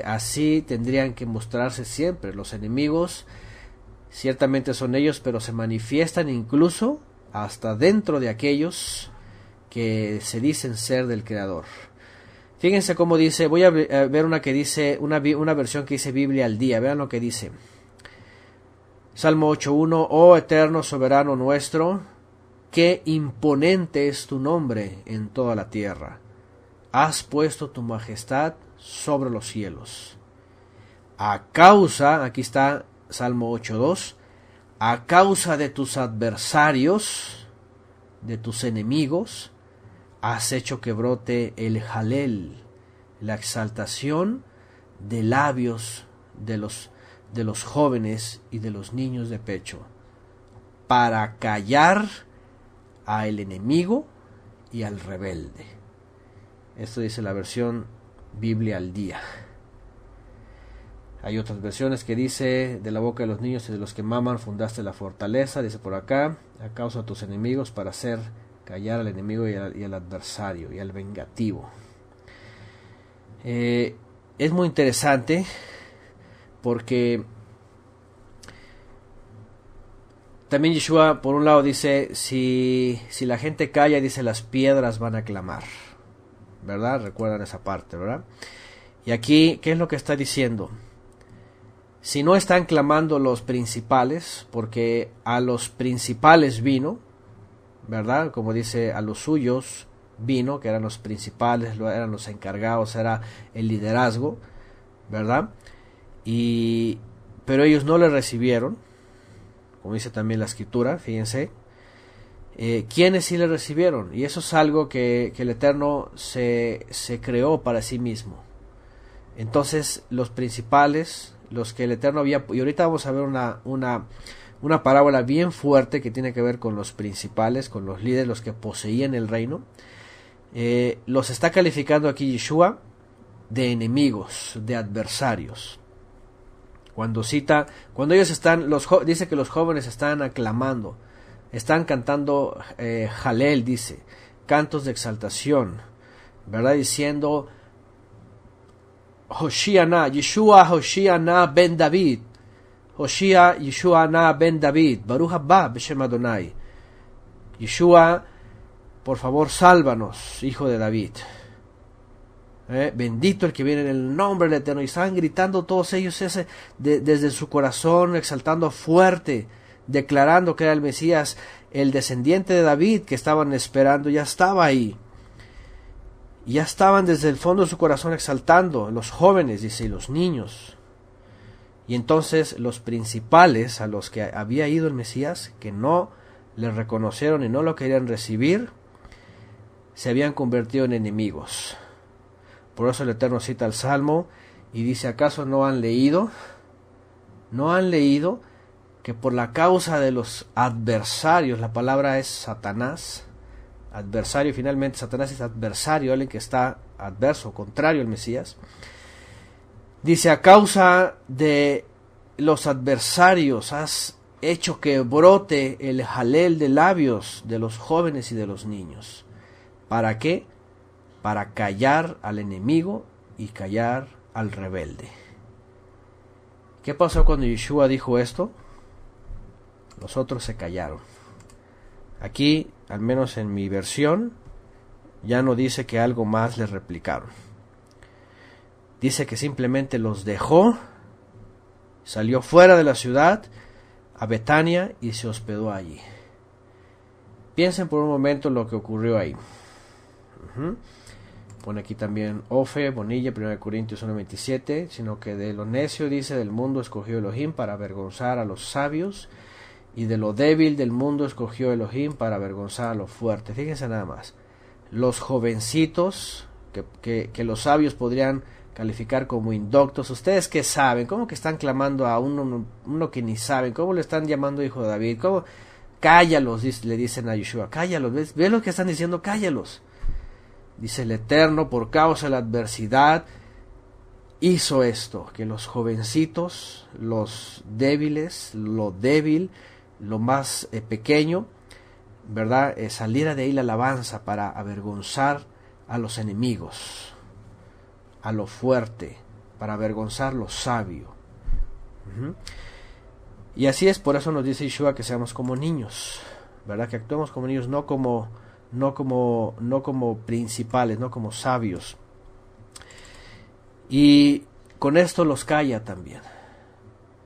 así tendrían que mostrarse siempre. Los enemigos ciertamente son ellos, pero se manifiestan incluso hasta dentro de aquellos que se dicen ser del Creador. Fíjense cómo dice, voy a ver una que dice, una versión que dice Biblia al día. Vean lo que dice. Salmo 8.1: Oh eterno soberano nuestro, qué imponente es tu nombre en toda la tierra. Has puesto tu majestad sobre los cielos. A causa, aquí está Salmo 8.2, a causa de tus adversarios, de tus enemigos, has hecho que brote el jalel, la exaltación de labios de los jóvenes y de los niños de pecho, para callar al enemigo y al rebelde. Esto dice la versión Biblia al día. Hay otras versiones que dice: de la boca de los niños y de los que maman fundaste la fortaleza, dice por acá, a causa de tus enemigos, para hacer callar al enemigo y al adversario y al vengativo. Es muy interesante porque también Yeshua por un lado dice, si la gente calla, dice, las piedras van a clamar, ¿verdad? Recuerdan esa parte, ¿verdad? Y aquí, ¿qué es lo que está diciendo? Si no están clamando los principales, porque a los principales vino, ¿verdad? Como dice, a los suyos vino, que eran los principales, eran los encargados, era el liderazgo, ¿verdad? Pero ellos no le recibieron, como dice también la escritura, fíjense. ¿Quiénes sí le recibieron? Y eso es algo que el Eterno se creó para sí mismo. Entonces, los principales, los que el Eterno había... Y ahorita vamos a ver una parábola bien fuerte que tiene que ver con los principales, con los líderes, los que poseían el reino. Los está calificando aquí Yeshua de enemigos, de adversarios. Cuando ellos están, dice que los jóvenes están aclamando, están cantando Jalel, dice, cantos de exaltación, ¿verdad? Diciendo, Hoshiana, Yeshua Hoshiana ben David, Hoshia Yeshua na ben David, Baruch haba b'shem Adonai. Yeshua, por favor, sálvanos, hijo de David. Bendito el que viene en el nombre del Eterno. Y estaban gritando todos ellos desde su corazón, exaltando fuerte, declarando que era el Mesías, el descendiente de David que estaban esperando. Ya estaba ahí. Ya estaban desde el fondo de su corazón exaltando, los jóvenes, dice, y los niños. Y entonces los principales a los que había ido el Mesías, que no le reconocieron y no lo querían recibir, se habían convertido en enemigos. Por eso el Eterno cita el Salmo y dice, ¿acaso no han leído? ¿No han leído que por la causa de los adversarios, la palabra es Satanás, adversario, finalmente Satanás es adversario, alguien que está adverso, contrario al Mesías? Dice, a causa de los adversarios has hecho que brote el jalel de labios de los jóvenes y de los niños. ¿Para qué? Para callar al enemigo y callar al rebelde. ¿Qué pasó cuando Yeshua dijo esto? Los otros se callaron. Aquí, al menos en mi versión, ya no dice que algo más le replicaron. Dice que simplemente los dejó, salió fuera de la ciudad, a Betania, y se hospedó allí. Piensen por un momento lo que ocurrió ahí. Pone aquí también Ofe, Bonilla, 1 Corintios 1:27, sino que de lo necio, dice, del mundo escogió Elohim para avergonzar a los sabios, y de lo débil del mundo escogió Elohim para avergonzar a los fuertes. Fíjense nada más, los jovencitos que los sabios podrían calificar como indoctos. ¿Ustedes qué saben? ¿Cómo que están clamando a uno que ni saben? ¿Cómo le están llamando hijo de David? ¿Cómo? cállalos, le dicen a Yeshua, cállalos, ¿ves lo que están diciendo? Cállalos. Dice el Eterno, por causa de la adversidad, hizo esto, que los jovencitos, los débiles, lo débil, lo más pequeño, ¿verdad? Saliera de ahí la alabanza para avergonzar a los enemigos, a lo fuerte, para avergonzar lo sabio. Y así es, por eso nos dice Yeshua que seamos como niños, ¿verdad? Que actuemos como niños, no como principales, no como sabios. Y con esto los calla también,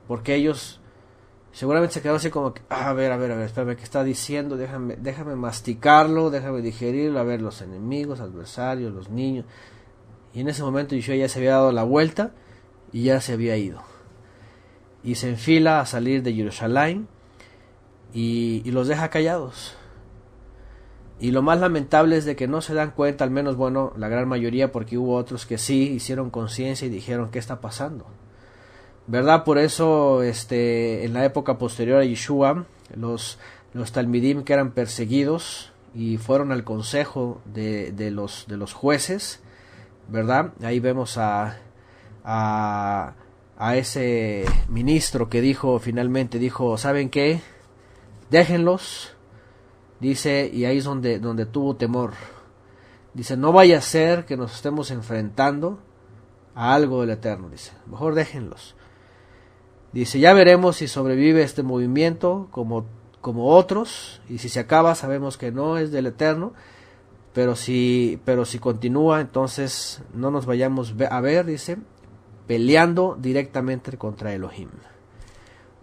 porque ellos seguramente se quedaron así como que, a ver, espérame, ¿qué está diciendo? Déjame masticarlo, déjame digerirlo, a ver, los enemigos, adversarios, los niños. Y en ese momento Yeshua ya se había dado la vuelta y ya se había ido. Y se enfila a salir de Jerusalén y los deja callados. Y lo más lamentable es de que no se dan cuenta, al menos, bueno, la gran mayoría, porque hubo otros que sí hicieron conciencia y dijeron, ¿qué está pasando? ¿Verdad? Por eso, en la época posterior a Yeshua, los talmidim que eran perseguidos y fueron al consejo de los jueces, ¿verdad? Ahí vemos a ese ministro que finalmente dijo, ¿saben qué? Déjenlos. Dice, y ahí es donde tuvo temor. Dice, no vaya a ser que nos estemos enfrentando a algo del Eterno. Dice, mejor déjenlos. Dice, ya veremos si sobrevive este movimiento como otros, y si se acaba sabemos que no es del Eterno, pero si continúa, entonces no nos vayamos a ver, dice, peleando directamente contra Elohim.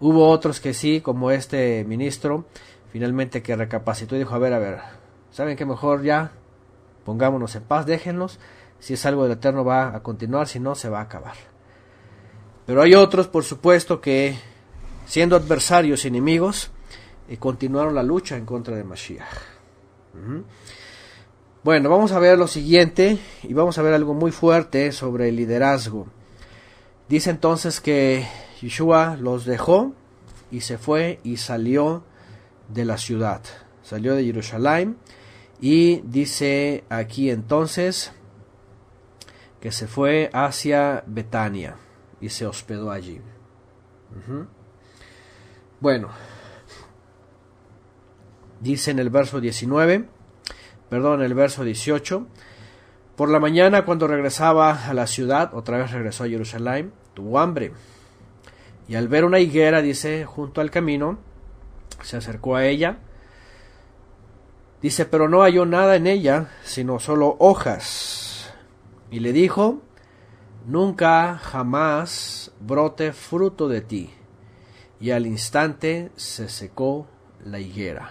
Hubo otros que sí, como este ministro, finalmente que recapacitó y dijo, a ver, ¿saben qué? Mejor ya pongámonos en paz, déjenlos, si es algo del Eterno va a continuar, si no se va a acabar. Pero hay otros, por supuesto, que siendo adversarios y enemigos, continuaron la lucha en contra de Mashiach. Bueno, vamos a ver lo siguiente, y vamos a ver algo muy fuerte sobre el liderazgo. Dice entonces que Yeshua los dejó, y se fue, y salió de la ciudad, salió de Jerusalén, y dice aquí entonces que se fue hacia Betania y se hospedó allí. Bueno, dice en el verso 18, por la mañana cuando regresaba a la ciudad, otra vez regresó a Jerusalén, tuvo hambre, y al ver una higuera, dice, junto al camino, se acercó a ella, dice, pero no halló nada en ella, sino solo hojas, y le dijo, nunca jamás brote fruto de ti, y al instante se secó la higuera.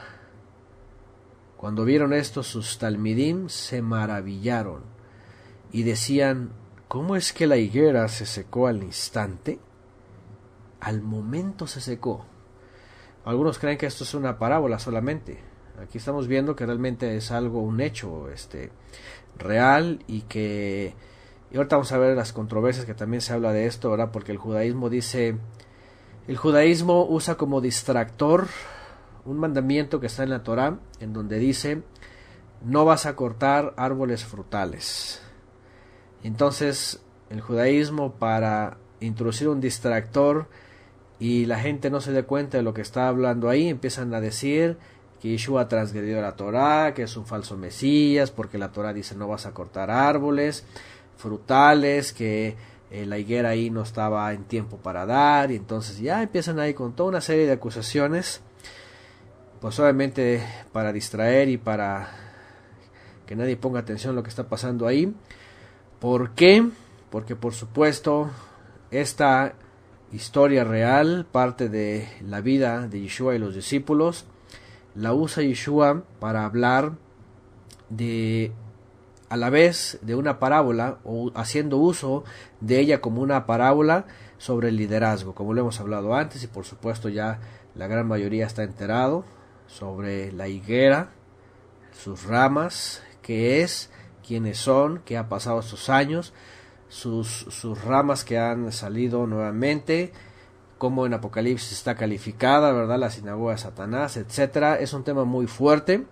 Cuando vieron esto, sus talmidim se maravillaron, y decían, ¿cómo es que la higuera se secó al instante? Al momento se secó. Algunos creen que esto es una parábola solamente. Aquí estamos viendo que realmente es algo, un hecho real, y ahorita vamos a ver las controversias que también se habla de esto, ¿verdad? Porque el judaísmo usa como distractor un mandamiento que está en la Torá, en donde dice, no vas a cortar árboles frutales. Entonces, el judaísmo, para introducir un distractor y la gente no se dé cuenta de lo que está hablando ahí, empiezan a decir que Yeshua ha transgredido la Torá, que es un falso Mesías, porque la Torá dice no vas a cortar árboles frutales, que la higuera ahí no estaba en tiempo para dar, y entonces ya empiezan ahí con toda una serie de acusaciones, pues obviamente para distraer y para que nadie ponga atención a lo que está pasando ahí. ¿Por qué? Porque por supuesto esta historia real, parte de la vida de Yeshua y los discípulos, la usa Yeshua para hablar a la vez de una parábola, o haciendo uso de ella como una parábola sobre el liderazgo, como lo hemos hablado antes, y por supuesto ya la gran mayoría está enterado sobre la higuera, sus ramas, qué es, quiénes son, qué ha pasado estos años, sus ramas que han salido nuevamente, cómo en Apocalipsis está calificada, ¿verdad?, la sinagoga de Satanás, etcétera. Es un tema muy fuerte,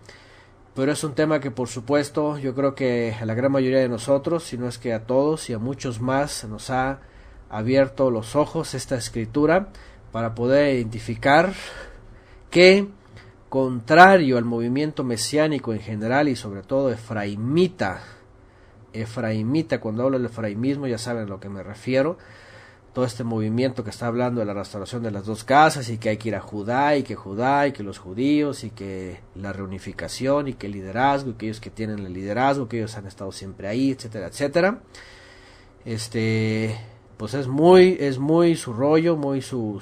pero es un tema que, por supuesto, yo creo que a la gran mayoría de nosotros, si no es que a todos y a muchos más, nos ha abierto los ojos esta escritura para poder identificar que, contrario al movimiento mesiánico en general y sobre todo efraimita, cuando hablo del efraimismo ya saben a lo que me refiero, todo este movimiento que está hablando de la restauración de las dos casas y que hay que ir a Judá y que los judíos y que la reunificación y que el liderazgo y que ellos que tienen el liderazgo, que ellos han estado siempre ahí, etcétera, etcétera. Pues es muy su rollo, muy su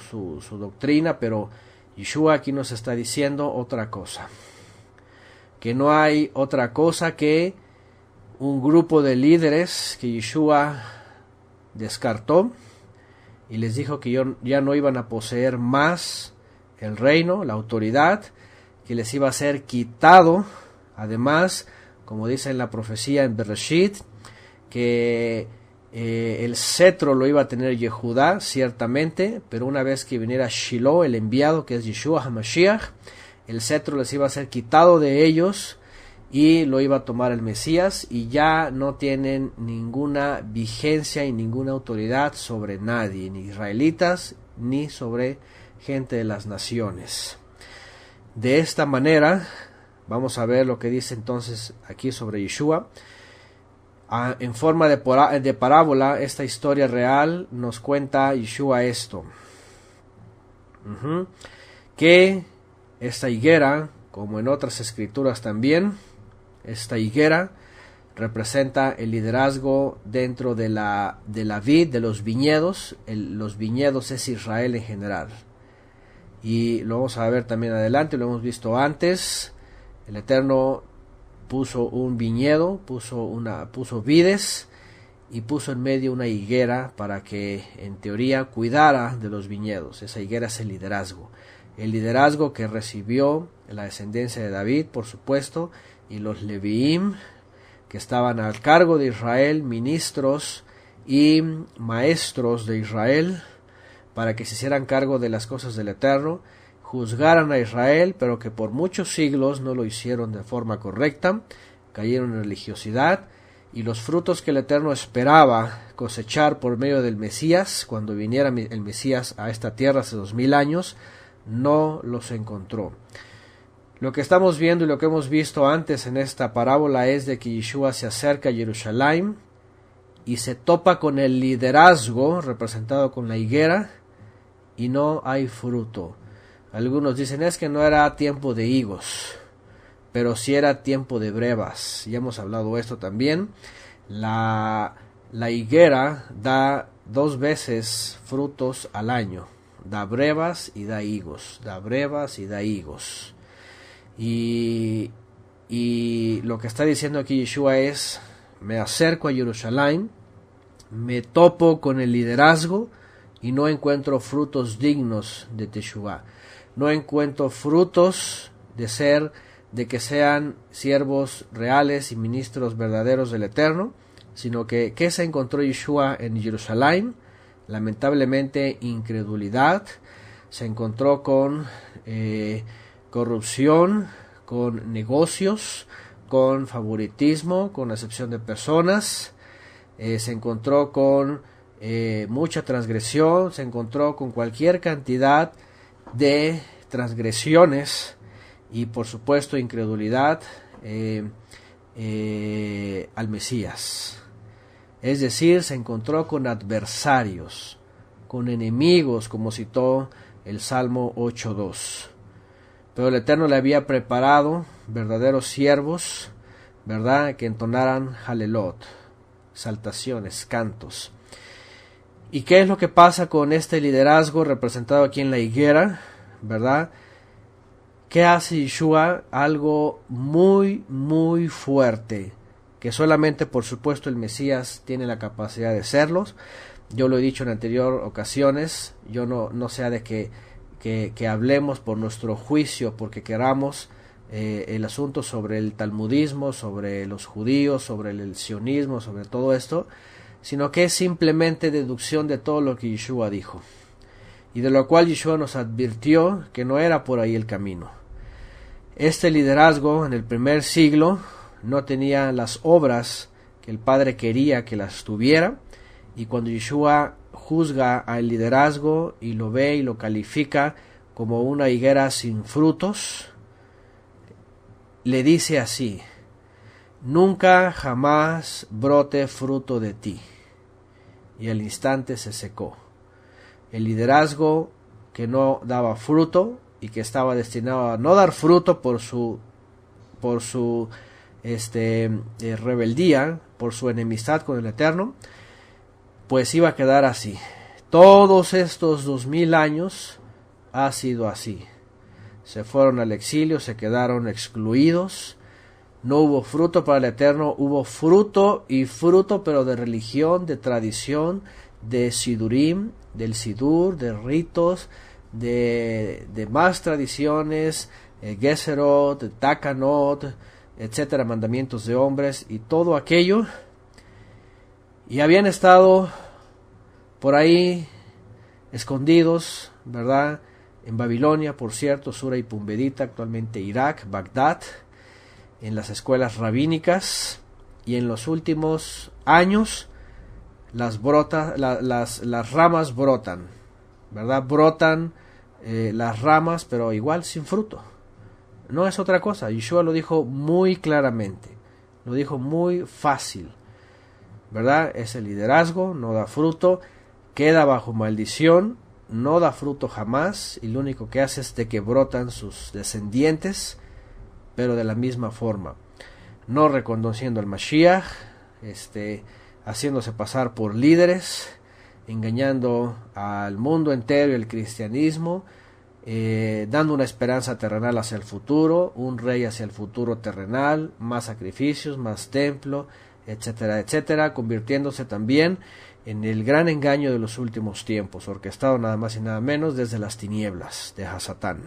doctrina, pero Yeshua aquí nos está diciendo otra cosa, que no hay otra cosa que un grupo de líderes que Yeshua descartó y les dijo que ya no iban a poseer más el reino, la autoridad, que les iba a ser quitado. Además, como dice en la profecía en Bereshit, que el cetro lo iba a tener Yehudá, ciertamente, pero una vez que viniera Shiloh, el enviado, que es Yeshua HaMashiach, el cetro les iba a ser quitado de ellos y lo iba a tomar el Mesías, y ya no tienen ninguna vigencia y ninguna autoridad sobre nadie, ni israelitas, ni sobre gente de las naciones. De esta manera, vamos a ver lo que dice entonces aquí sobre Yeshua. En forma de parábola, esta historia real nos cuenta Yeshua esto. Que esta higuera, como en otras escrituras también, esta higuera representa el liderazgo dentro de la vid, de los viñedos. Los viñedos es Israel en general. Y lo vamos a ver también adelante, lo hemos visto antes. El Eterno puso un viñedo, puso vides y puso en medio una higuera para que en teoría cuidara de los viñedos. Esa higuera es el liderazgo que recibió la descendencia de David, por supuesto, y los Leviim, que estaban al cargo de Israel, ministros y maestros de Israel, para que se hicieran cargo de las cosas del Eterno, juzgaran a Israel, pero que por muchos siglos no lo hicieron de forma correcta, cayeron en religiosidad, y los frutos que el Eterno esperaba cosechar por medio del Mesías, cuando viniera el Mesías a esta tierra hace 2000 años, no los encontró. Lo que estamos viendo y lo que hemos visto antes en esta parábola es de que Yeshua se acerca a Jerusalén y se topa con el liderazgo representado con la higuera y no hay fruto. Algunos dicen es que no era tiempo de higos, pero sí era tiempo de brevas. Ya hemos hablado de esto también. La higuera da 2 veces frutos al año. Da brevas y da higos. Da brevas y da higos. Y lo que está diciendo aquí Yeshua es: me acerco a Jerusalén, me topo con el liderazgo y no encuentro frutos dignos de Teshuvah. No encuentro frutos de que sean siervos reales y ministros verdaderos del Eterno, sino que ¿qué se encontró Yeshua en Jerusalén? Lamentablemente incredulidad. Se encontró con corrupción, con negocios, con favoritismo, con acepción de personas. Se encontró con mucha transgresión, se encontró con cualquier cantidad de transgresiones y por supuesto incredulidad al Mesías. Es decir, se encontró con adversarios, con enemigos, como citó el Salmo 8.2. Pero el Eterno le había preparado verdaderos siervos, ¿verdad?, que entonaran halelot, saltaciones, cantos. ¿Y qué es lo que pasa con este liderazgo representado aquí en la higuera? ¿Verdad? ¿Qué hace Yeshua? Algo muy, muy fuerte, que solamente, por supuesto, el Mesías tiene la capacidad de hacerlos. Yo lo he dicho en anteriores ocasiones, yo no sea de que hablemos por nuestro juicio, porque queramos el asunto sobre el talmudismo, sobre los judíos, sobre el sionismo, sobre todo esto, sino que es simplemente deducción de todo lo que Yeshua dijo. y de lo cual Yeshua nos advirtió que no era por ahí el camino. Este liderazgo en el primer siglo no tenía las obras que el Padre quería que las tuviera, y cuando Yeshua juzga al liderazgo y lo ve y lo califica como una higuera sin frutos, le dice así: nunca jamás brote fruto de ti. Y al instante se secó. El liderazgo que no daba fruto y que estaba destinado a no dar fruto por su rebeldía, por su enemistad con el Eterno, pues iba a quedar así. Todos estos 2000 años ha sido así. Se fueron al exilio, se quedaron excluidos. No hubo fruto para el Eterno, hubo fruto y fruto, pero de religión, de tradición, de sidurim, del sidur, de ritos, de más tradiciones, geserot, de takanot, etcétera, mandamientos de hombres y todo aquello. Y habían estado por ahí escondidos, ¿verdad? En Babilonia, por cierto, Sura y Pumbedita, actualmente Irak, Bagdad, en las escuelas rabínicas, y en los últimos años las ramas brotan, ¿verdad? Brotan las ramas, pero igual sin fruto. No es otra cosa. Yeshua lo dijo muy claramente, lo dijo muy fácil, ¿verdad? Ese liderazgo no da fruto, queda bajo maldición, no da fruto jamás, y lo único que hace es de que brotan sus descendientes, pero de la misma forma, no reconociendo al Mashiach, haciéndose pasar por líderes, engañando al mundo entero y el cristianismo, dando una esperanza terrenal hacia el futuro, un rey hacia el futuro terrenal, más sacrificios, más templo, etcétera, etcétera, convirtiéndose también en el gran engaño de los últimos tiempos, orquestado nada más y nada menos desde las tinieblas de Hasatán.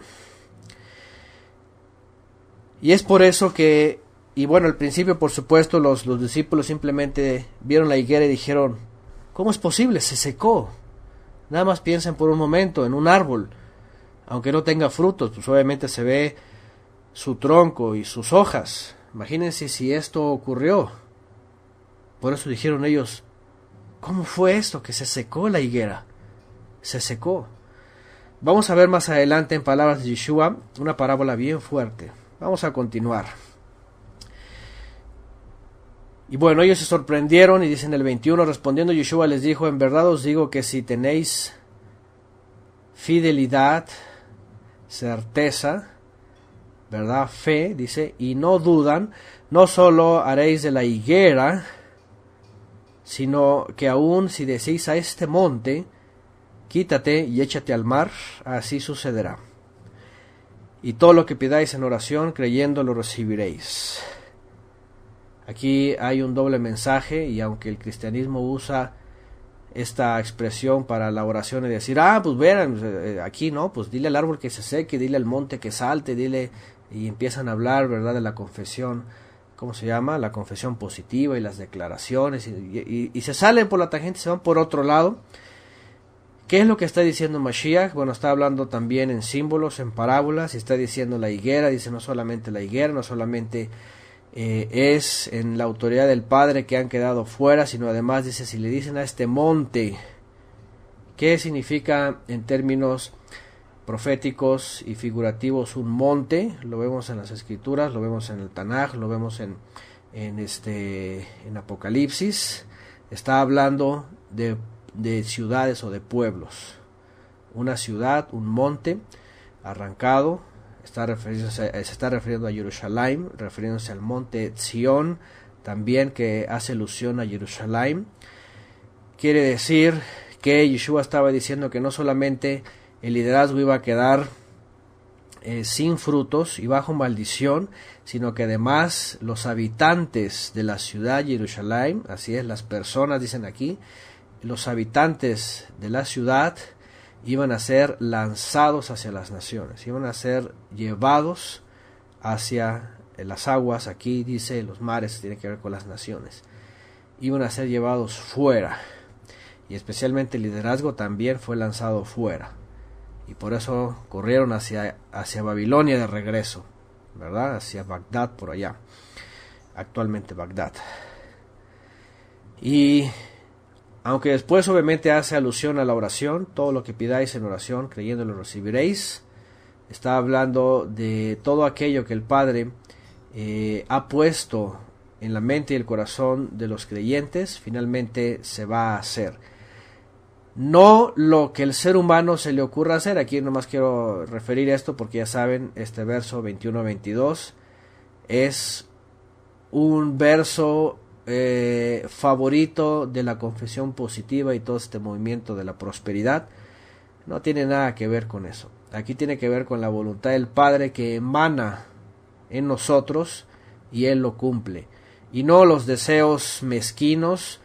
Y es por eso que, y bueno, al principio por supuesto los discípulos simplemente vieron la higuera y dijeron: ¿cómo es posible? Se secó. Nada más piensen por un momento en un árbol, aunque no tenga frutos, pues obviamente se ve su tronco y sus hojas. Imagínense si esto ocurrió. Por eso dijeron ellos: ¿cómo fue esto que se secó la higuera? Se secó. Vamos a ver más adelante en palabras de Yeshua una parábola bien fuerte. Vamos a continuar. Y bueno, ellos se sorprendieron y dicen el 21, respondiendo Yeshua les dijo: en verdad os digo que si tenéis fidelidad, certeza, ¿verdad? Fe, dice, y no dudan, no solo haréis de la higuera, sino que aun si decís a este monte: quítate y échate al mar, así sucederá. Y todo lo que pidáis en oración, creyendo, lo recibiréis. Aquí hay un doble mensaje, y aunque el cristianismo usa esta expresión para la oración y decir: pues vean, aquí no, pues dile al árbol que se seque, dile al monte que salte, dile, y empiezan a hablar, ¿verdad?, de la confesión, ¿cómo se llama?, la confesión positiva y las declaraciones, y se salen por la tangente, se van por otro lado. ¿Qué es lo que está diciendo Mashiach? Bueno, está hablando también en símbolos, en parábolas, y está diciendo la higuera, dice no solamente la higuera, no solamente es en la autoridad del Padre que han quedado fuera, sino además dice: si le dicen a este monte, ¿qué significa en términos proféticos y figurativos un monte? Lo vemos en las Escrituras, lo vemos en el Tanaj, lo vemos en Apocalipsis. Está hablando de ciudades o de pueblos. Una ciudad, un monte arrancado, se está refiriendo a Jerusalén, refiriéndose al monte Sión, también, que hace alusión a Jerusalén. Quiere decir que Yeshua estaba diciendo que no solamente el liderazgo iba a quedar sin frutos y bajo maldición, sino que además los habitantes de la ciudad Jerusalén, así es, las personas, dicen aquí, los habitantes de la ciudad iban a ser lanzados hacia las naciones, iban a ser llevados hacia las aguas. Aquí dice los mares, tiene que ver con las naciones, iban a ser llevados fuera, y especialmente el liderazgo también fue lanzado fuera. y por eso corrieron hacia Babilonia de regreso, ¿verdad? Hacia Bagdad, por allá, actualmente Bagdad. Y aunque después obviamente hace alusión a la oración, todo lo que pidáis en oración, creyendo lo recibiréis, está hablando de todo aquello que el Padre ha puesto en la mente y el corazón de los creyentes, finalmente se va a hacer. No lo que el ser humano se le ocurra hacer. Aquí nomás quiero referir esto porque ya saben, este verso 21-22 es un verso favorito de la confesión positiva y todo este movimiento de la prosperidad. No tiene nada que ver con eso. Aquí tiene que ver con la voluntad del Padre que emana en nosotros y Él lo cumple. Y no los deseos mezquinos,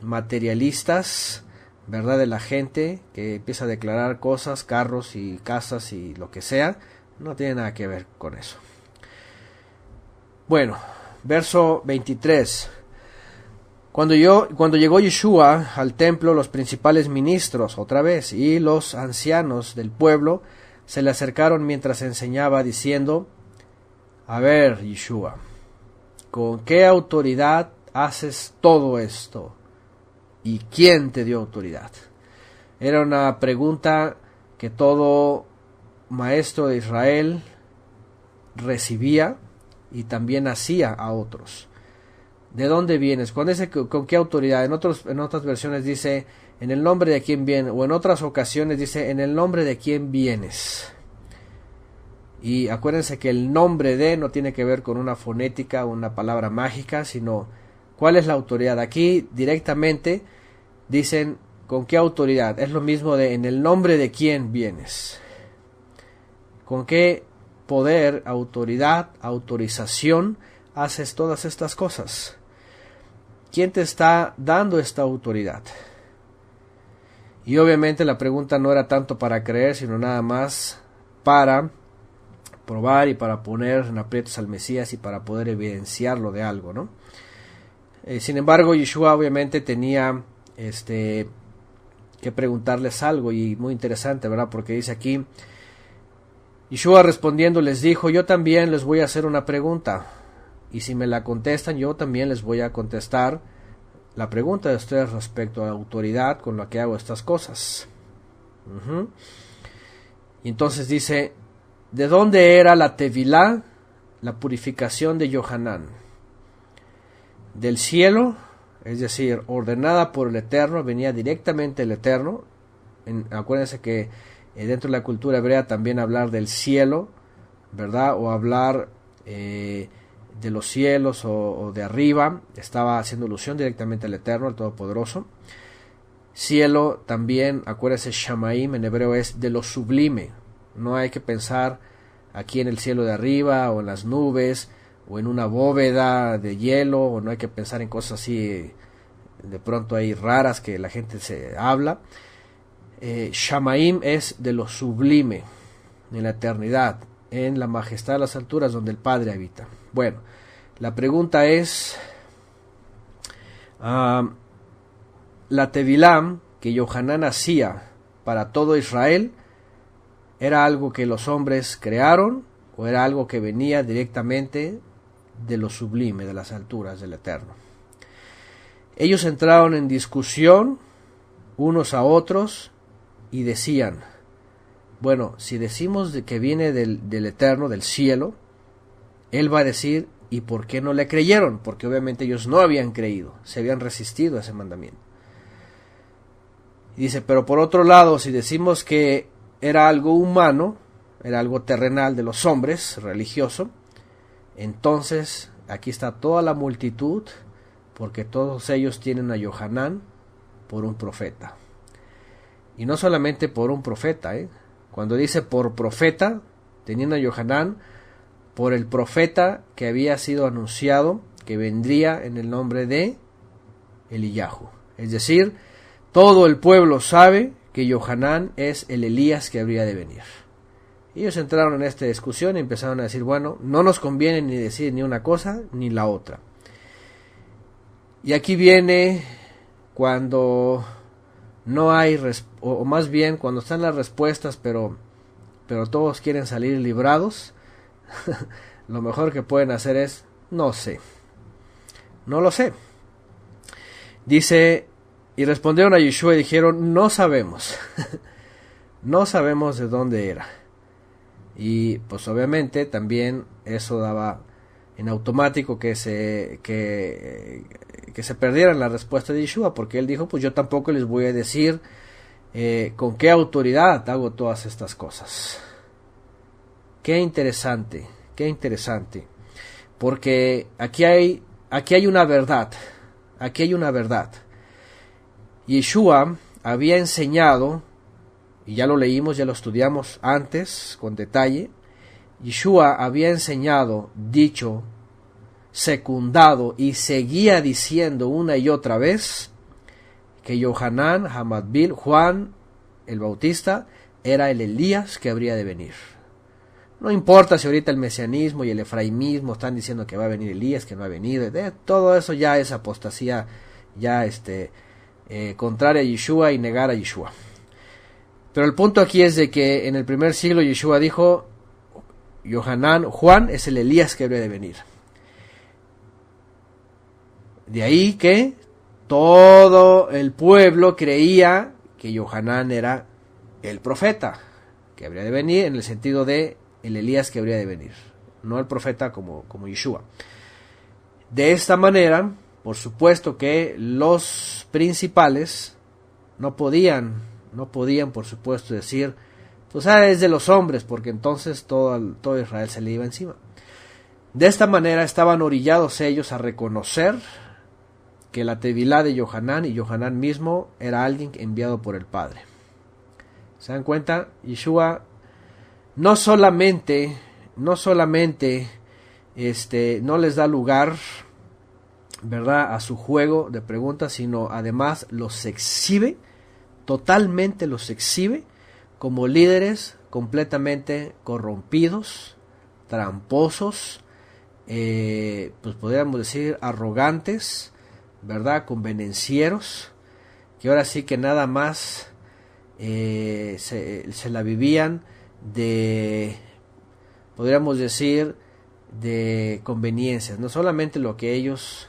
materialistas, ¿verdad? De la gente que empieza a declarar cosas, carros y casas y lo que sea. No tiene nada que ver con eso. Bueno, verso 23. Cuando llegó Yeshua al templo, los principales ministros, otra vez, y los ancianos del pueblo, se le acercaron mientras enseñaba, diciendo: a ver, Yeshua, ¿con qué autoridad haces todo esto? ¿Y quién te dio autoridad? Era una pregunta que todo maestro de Israel recibía y también hacía a otros. ¿De dónde vienes? ¿Con qué autoridad? En otras versiones dice, en el nombre de quién vienes, o en otras ocasiones dice, en el nombre de quién vienes. Y acuérdense que el nombre de no tiene que ver con una fonética o una palabra mágica, sino cuál es la autoridad. Aquí directamente dicen con qué autoridad. Es lo mismo de en el nombre de quién vienes. ¿Con qué poder, autoridad, autorización haces todas estas cosas? ¿Quién te está dando esta autoridad? Y obviamente la pregunta no era tanto para creer, sino nada más para probar y para poner en aprietos al Mesías y para poder evidenciarlo de algo, ¿no? Sin embargo, Yeshua obviamente tenía que preguntarles algo, y muy interesante, ¿verdad? Porque dice aquí, Yeshua respondiendo les dijo: yo también les voy a hacer una pregunta, y si me la contestan, yo también les voy a contestar la pregunta de ustedes respecto a la autoridad con la que hago estas cosas. Y entonces dice: ¿de dónde era la tevilá, la purificación de Yohanan? Del cielo, es decir, ordenada por el Eterno, venía directamente el Eterno. Acuérdense que dentro de la cultura hebrea también hablar del cielo, ¿verdad? O hablar de los cielos o de arriba, estaba haciendo alusión directamente al Eterno, al Todopoderoso. Cielo también, acuérdense, Shamaim en hebreo es de lo sublime. No hay que pensar aquí en el cielo de arriba o en las nubes o en una bóveda de hielo, o no hay que pensar en cosas así de pronto ahí raras que la gente se habla. Shamaim es de lo sublime, en la eternidad, en la majestad de las alturas donde el Padre habita. Bueno, la pregunta es, la tevilá que Yohanan hacía para todo Israel, ¿era algo que los hombres crearon o era algo que venía directamente de lo sublime, de las alturas del Eterno? Ellos entraron en discusión unos a otros y decían: bueno, si decimos de que viene del Eterno, del cielo, Él va a decir: ¿y por qué no le creyeron? Porque obviamente ellos no habían creído, se habían resistido a ese mandamiento. Y dice: pero por otro lado, si decimos que era algo humano, era algo terrenal de los hombres, religioso, entonces aquí está toda la multitud, porque todos ellos tienen a Yohanan por un profeta. Y no solamente por un profeta, cuando dice por profeta, tenían a Yohanan por el profeta que había sido anunciado, que vendría en el nombre de Eliyahu. Es decir, todo el pueblo sabe que Yohanan es el Elías que habría de venir. Ellos entraron en esta discusión y empezaron a decir: bueno, no nos conviene ni decir ni una cosa ni la otra. Y aquí viene cuando no hay, o más bien cuando están las respuestas, pero todos quieren salir librados, lo mejor que pueden hacer es, no sé, no lo sé. Dice, y respondieron a Yeshua y dijeron, no sabemos, no sabemos de dónde era. Y pues obviamente también eso daba en automático que se perdieran la respuesta de Yeshua, porque él dijo, pues yo tampoco les voy a decir con qué autoridad hago todas estas cosas. Qué interesante, porque aquí hay una verdad, Yeshua había enseñado, y ya lo leímos, ya lo estudiamos antes con detalle, Yeshua había enseñado, dicho, secundado y seguía diciendo una y otra vez que Yohanan Hamadbil, Juan el Bautista, era el Elías que habría de venir. No importa si ahorita el mesianismo y el efraimismo están diciendo que va a venir Elías, que no ha venido, todo eso ya es apostasía, ya contraria a Yeshua y negar a Yeshua. Pero el punto aquí es de que en el primer siglo Yeshua dijo, Yohanan, Juan es el Elías que habría de venir. De ahí que todo el pueblo creía que Yohanan era el profeta que habría de venir, en el sentido de el Elías que habría de venir, no el profeta como Yeshua. De esta manera, por supuesto que los principales no podían por supuesto decir, pues es de los hombres, porque entonces todo Israel se le iba encima. De esta manera estaban orillados ellos a reconocer que la tevilá de Yohanan y Yohanan mismo era alguien enviado por el Padre. ¿Se dan cuenta? Yeshua no solamente no les da lugar, ¿verdad?, a su juego de preguntas, sino además totalmente los exhibe como líderes completamente corrompidos, tramposos, pues podríamos decir arrogantes, ¿verdad?, convenencieros, que ahora sí que nada más se la vivían de, podríamos decir, de conveniencias, no solamente lo que ellos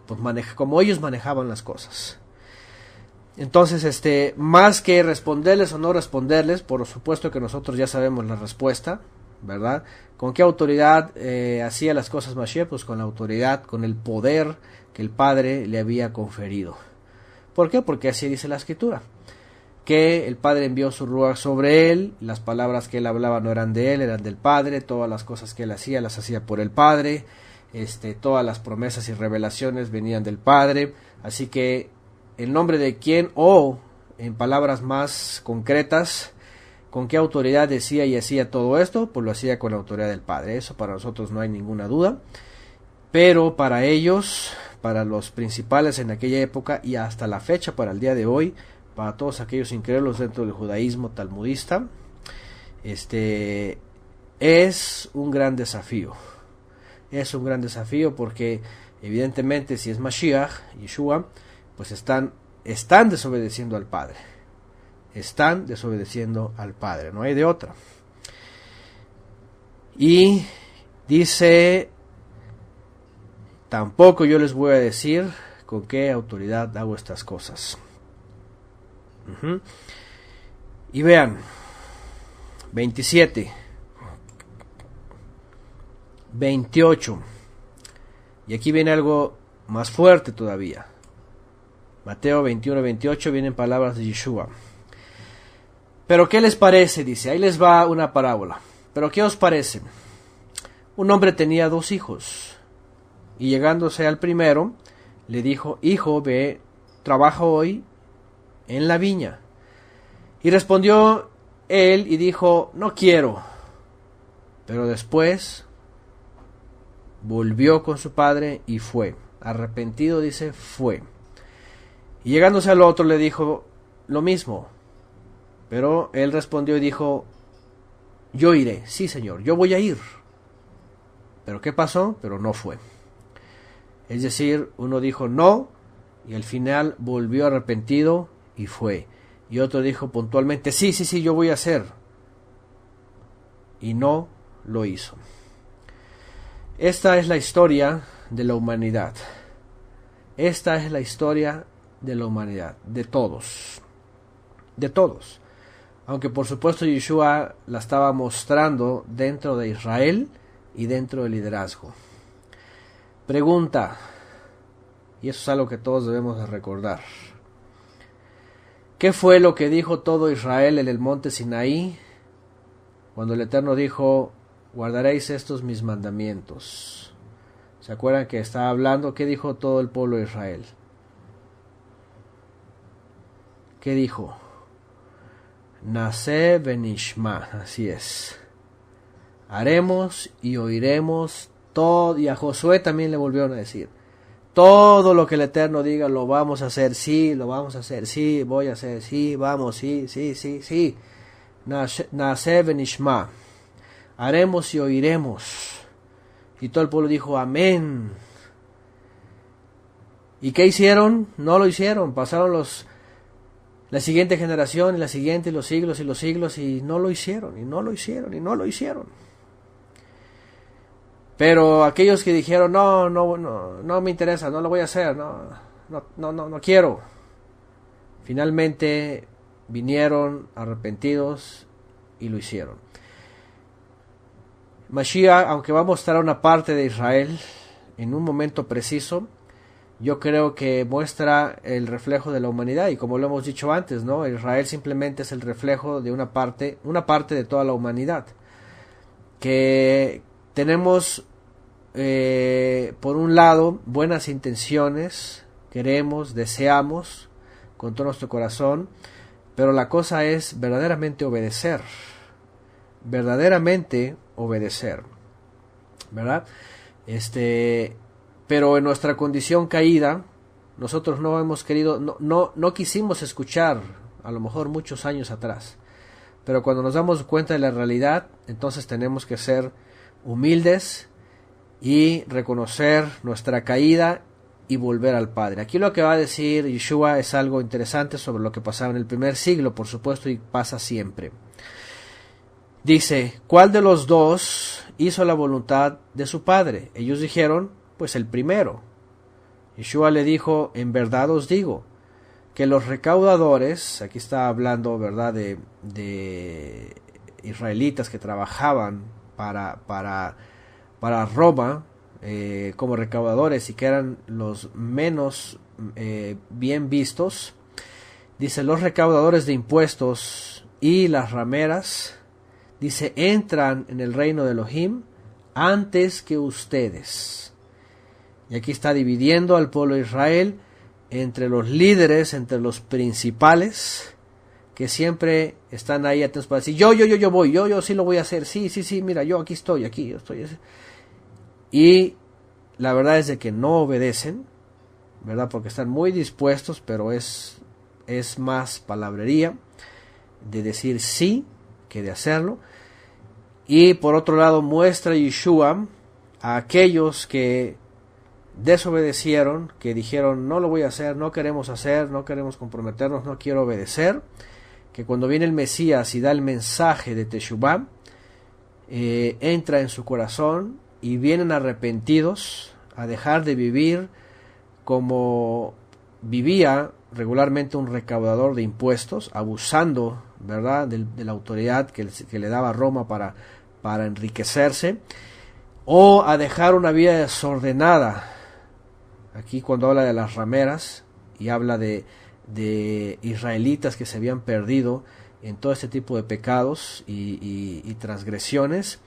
pues como ellos manejaban las cosas. Entonces, más que responderles o no responderles, por supuesto que nosotros ya sabemos la respuesta, ¿verdad? ¿Con qué autoridad hacía las cosas Mashiach? Pues con la autoridad, con el poder que el Padre le había conferido. ¿Por qué? Porque así dice la Escritura, que el Padre envió su Ruach sobre él, las palabras que él hablaba no eran de él, eran del Padre, todas las cosas que él hacía, las hacía por el Padre, todas las promesas y revelaciones venían del Padre, así que en nombre de quién, o en palabras más concretas, con qué autoridad decía y hacía todo esto, pues lo hacía con la autoridad del Padre. Eso para nosotros no hay ninguna duda, pero para ellos, para los principales en aquella época y hasta la fecha, para el día de hoy, para todos aquellos incrédulos dentro del judaísmo talmudista, es un gran desafío. Es un gran desafío porque evidentemente si es Mashiach, Yeshua, pues están desobedeciendo al Padre. Están desobedeciendo al Padre, no hay de otra. Y dice, tampoco yo les voy a decir con qué autoridad hago estas cosas. Y vean, 27, 28, y aquí viene algo más fuerte todavía. Mateo 21, 28 vienen palabras de Yeshua. Pero ¿qué les parece? Dice, ahí les va una parábola. Pero ¿qué os parece? Un hombre tenía 2 hijos, y llegándose al primero, le dijo, hijo, ve, trabaja hoy en la viña. Y respondió él y dijo, no quiero. Pero después volvió con su padre y fue. Arrepentido, dice, fue. Y llegándose al otro le dijo lo mismo. Pero él respondió y dijo, yo iré, sí señor, yo voy a ir. Pero ¿qué pasó? Pero no fue. Es decir, uno dijo no Y al final volvió arrepentido y fue. Y otro dijo puntualmente, sí, yo voy a hacer. Y no lo hizo. Esta es la historia de la humanidad. Esta es la historia de la humanidad, de todos. De todos. Aunque por supuesto Yeshua la estaba mostrando dentro de Israel y dentro del liderazgo. Pregunta, y eso es algo que todos debemos de recordar. ¿Qué fue lo que dijo todo Israel en el monte Sinaí cuando el Eterno dijo, guardaréis estos mis mandamientos? ¿Se acuerdan que estaba hablando? ¿Qué dijo todo el pueblo de Israel? ¿Qué dijo? Nase benishma, así es. Haremos y oiremos todo, y a Josué también le volvieron a decir, todo lo que el Eterno diga lo vamos a hacer, sí, lo vamos a hacer, sí, voy a hacer, sí, vamos, sí. Nase benishma, haremos y oiremos. Y todo el pueblo dijo, amén. ¿Y qué hicieron? No lo hicieron, pasaron la siguiente generación, y la siguiente, y los siglos, y no lo hicieron. Pero aquellos que dijeron, no me interesa, no lo voy a hacer, no quiero. Finalmente vinieron arrepentidos y lo hicieron. Mashiach, aunque va a mostrar una parte de Israel en un momento preciso, yo creo que muestra el reflejo de la humanidad, y como lo hemos dicho antes, ¿no? Israel simplemente es el reflejo de una parte de toda la humanidad. Que tenemos, por un lado, buenas intenciones, queremos, deseamos con todo nuestro corazón, pero la cosa es verdaderamente obedecer, ¿verdad? Pero en nuestra condición caída, nosotros no hemos querido, no quisimos escuchar, a lo mejor muchos años atrás. Pero cuando nos damos cuenta de la realidad, entonces tenemos que ser humildes y reconocer nuestra caída y volver al Padre. Aquí lo que va a decir Yeshua es algo interesante sobre lo que pasaba en el primer siglo, por supuesto, y pasa siempre. Dice, ¿cuál de los dos hizo la voluntad de su Padre? Ellos dijeron, pues el primero. Yeshua le dijo, en verdad os digo, que los recaudadores, aquí está hablando, ¿verdad?, de israelitas que trabajaban para Roma como recaudadores y que eran los menos bien vistos. Dice, los recaudadores de impuestos y las rameras, dice, entran en el reino de Elohim antes que ustedes. Y aquí está dividiendo al pueblo de Israel entre los líderes, entre los principales, que siempre están ahí atentos para decir, yo voy, yo sí lo voy a hacer, sí, mira, yo estoy. Y la verdad es de que no obedecen, ¿verdad? Porque están muy dispuestos, pero es más palabrería de decir sí que de hacerlo. Y por otro lado muestra Yeshua a aquellos que desobedecieron, que dijeron, no lo voy a hacer, no queremos comprometernos, no quiero obedecer, que cuando viene el Mesías y da el mensaje de Teshuvah, entra en su corazón y vienen arrepentidos a dejar de vivir como vivía regularmente un recaudador de impuestos, abusando, ¿verdad?, de la autoridad que le daba Roma para enriquecerse, o a dejar una vida desordenada. Aquí cuando habla de las rameras y habla de israelitas que se habían perdido en todo este tipo de pecados y transgresiones,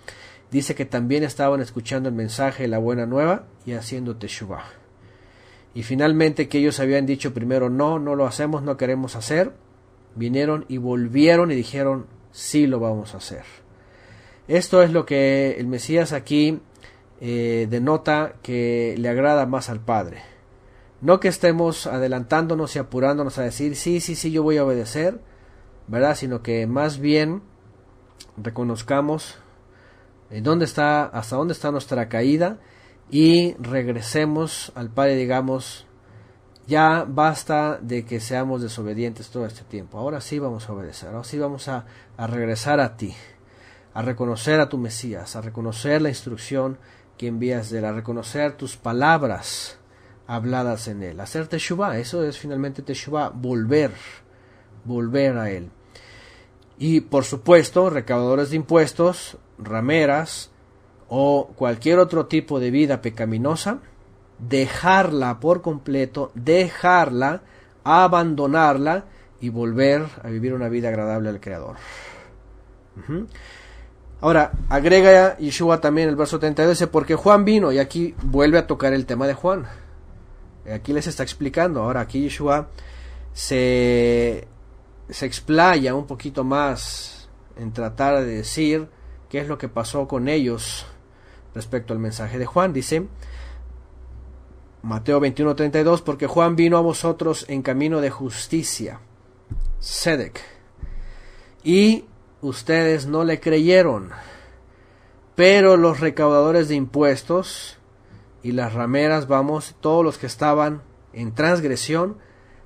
dice que también estaban escuchando el mensaje de la buena nueva y haciendo teshuvah. Y finalmente que ellos habían dicho primero, no lo hacemos, no queremos hacer, vinieron y volvieron y dijeron, sí lo vamos a hacer. Esto es lo que el Mesías aquí denota que le agrada más al Padre. No que estemos adelantándonos y apurándonos a decir, sí, yo voy a obedecer, ¿verdad? Sino que más bien reconozcamos hasta dónde está nuestra caída y regresemos al Padre, digamos, ya basta de que seamos desobedientes todo este tiempo. Ahora sí vamos a obedecer, ahora sí vamos a regresar a ti, a reconocer a tu Mesías, a reconocer la instrucción que envías de él, a reconocer tus palabras habladas en él, hacer teshuvá. Eso es finalmente teshuvá, volver a él. Y por supuesto, recaudadores de impuestos, rameras o cualquier otro tipo de vida pecaminosa, dejarla por completo, dejarla, abandonarla y volver a vivir una vida agradable al Creador. Ahora, agrega Yeshua también el verso 32, dice, porque Juan vino, y aquí vuelve a tocar el tema de Juan. Aquí les está explicando. Ahora aquí Yeshua se explaya un poquito más en tratar de decir qué es lo que pasó con ellos respecto al mensaje de Juan. Dice Mateo 21:32, porque Juan vino a vosotros en camino de justicia, Sedec, y ustedes no le creyeron, pero los recaudadores de impuestos y las rameras, todos los que estaban en transgresión,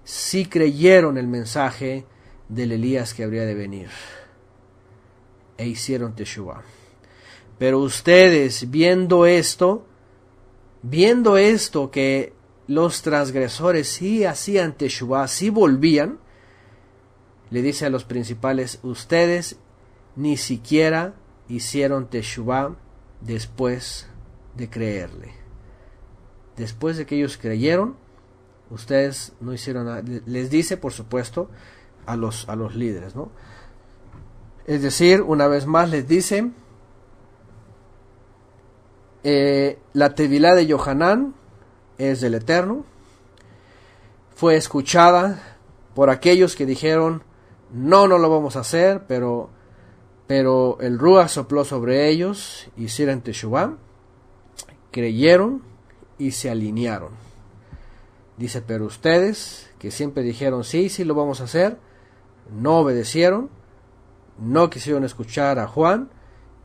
sí creyeron el mensaje del Elías que habría de venir, e hicieron teshuvá. Pero ustedes, viendo esto que los transgresores sí hacían teshuvá, sí volvían, le dice a los principales, ustedes ni siquiera hicieron teshuvá después de creerle. Después de que ellos creyeron, ustedes no hicieron nada. Les dice, por supuesto, a los líderes, ¿no? Es decir, una vez más les dice, la tevilá de Yohanan es del Eterno, fue escuchada por aquellos que dijeron, no lo vamos a hacer, pero el Ruach sopló sobre ellos, hicieron teshuvá, creyeron y se alinearon. Dice, pero ustedes, que siempre dijeron, sí lo vamos a hacer, no obedecieron, no quisieron escuchar a Juan,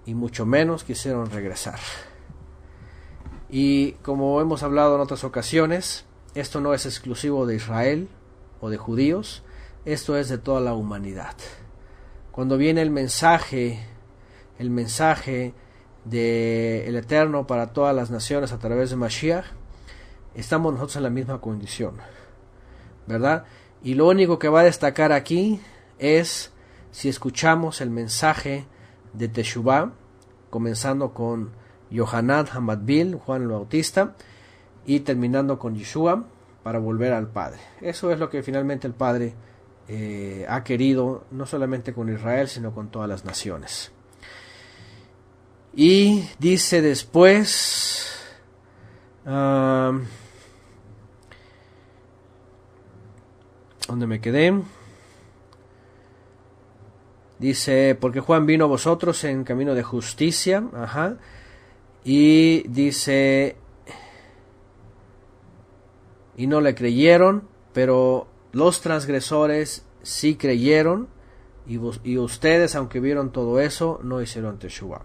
y mucho menos quisieron regresar. Y como hemos hablado en otras ocasiones, esto no es exclusivo de Israel o de judíos, esto es de toda la humanidad. Cuando viene el mensaje del Eterno para todas las naciones a través de Mashiach, estamos nosotros en la misma condición, ¿verdad? Y lo único que va a destacar aquí es si escuchamos el mensaje de Teshuvah, comenzando con Yohanan Hamadbil, Juan el Bautista, y terminando con Yeshua, para volver al Padre. Eso es lo que finalmente el Padre ha querido, no solamente con Israel, sino con todas las naciones. Y dice después, ¿dónde me quedé? Dice, porque Juan vino a vosotros en camino de justicia, y dice, y no le creyeron, pero los transgresores sí creyeron, y ustedes, aunque vieron todo eso, no hicieron teshuvah.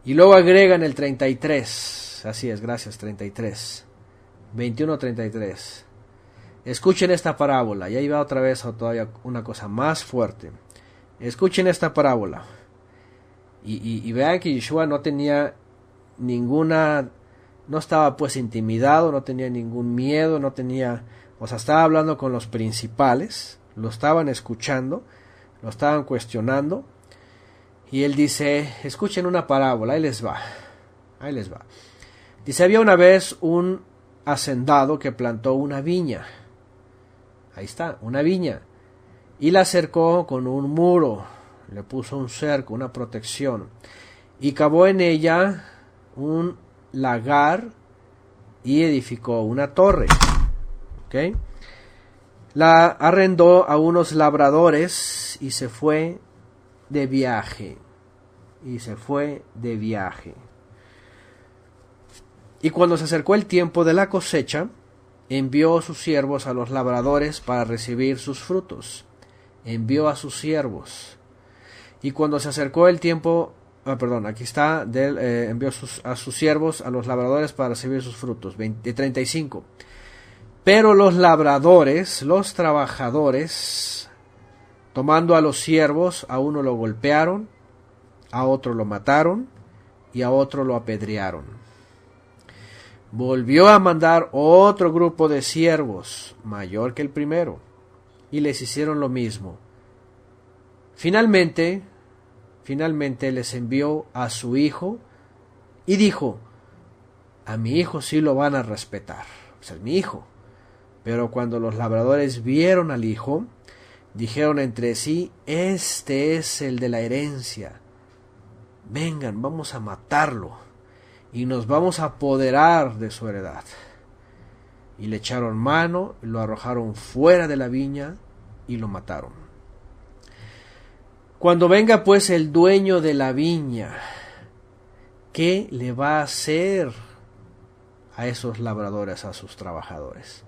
Y luego agregan el 33, así es, gracias, 33, 21-33. Escuchen esta parábola, y ahí va otra vez todavía una cosa más fuerte. Escuchen esta parábola, y vean que Yeshua no tenía ninguna, no estaba pues intimidado, no tenía ningún miedo, estaba hablando con los principales, lo estaban escuchando, lo estaban cuestionando. Y él dice, escuchen una parábola, ahí les va. Dice, había una vez un hacendado que plantó una viña. Ahí está, una viña. Y la cercó con un muro, le puso un cerco, una protección. Y cavó en ella un lagar y edificó una torre. ¿Ok? La arrendó a unos labradores y se fue de viaje. Y cuando se acercó el tiempo de la cosecha, envió a sus siervos a los labradores para recibir sus frutos. Envió a sus siervos. Y cuando se acercó el tiempo, envió a sus siervos a los labradores para recibir sus frutos. 35. Pero los labradores, los trabajadores, tomando a los siervos, a uno lo golpearon, a otro lo mataron y a otro lo apedrearon. Volvió a mandar otro grupo de siervos, mayor que el primero, y les hicieron lo mismo. Finalmente les envió a su hijo y dijo: a mi hijo sí lo van a respetar, pues es mi hijo. Pero cuando los labradores vieron al hijo, dijeron entre sí: este es el de la herencia. Vengan, vamos a matarlo y nos vamos a apoderar de su heredad. Y le echaron mano, lo arrojaron fuera de la viña y lo mataron. Cuando venga pues el dueño de la viña, ¿qué le va a hacer a esos labradores, a sus trabajadores?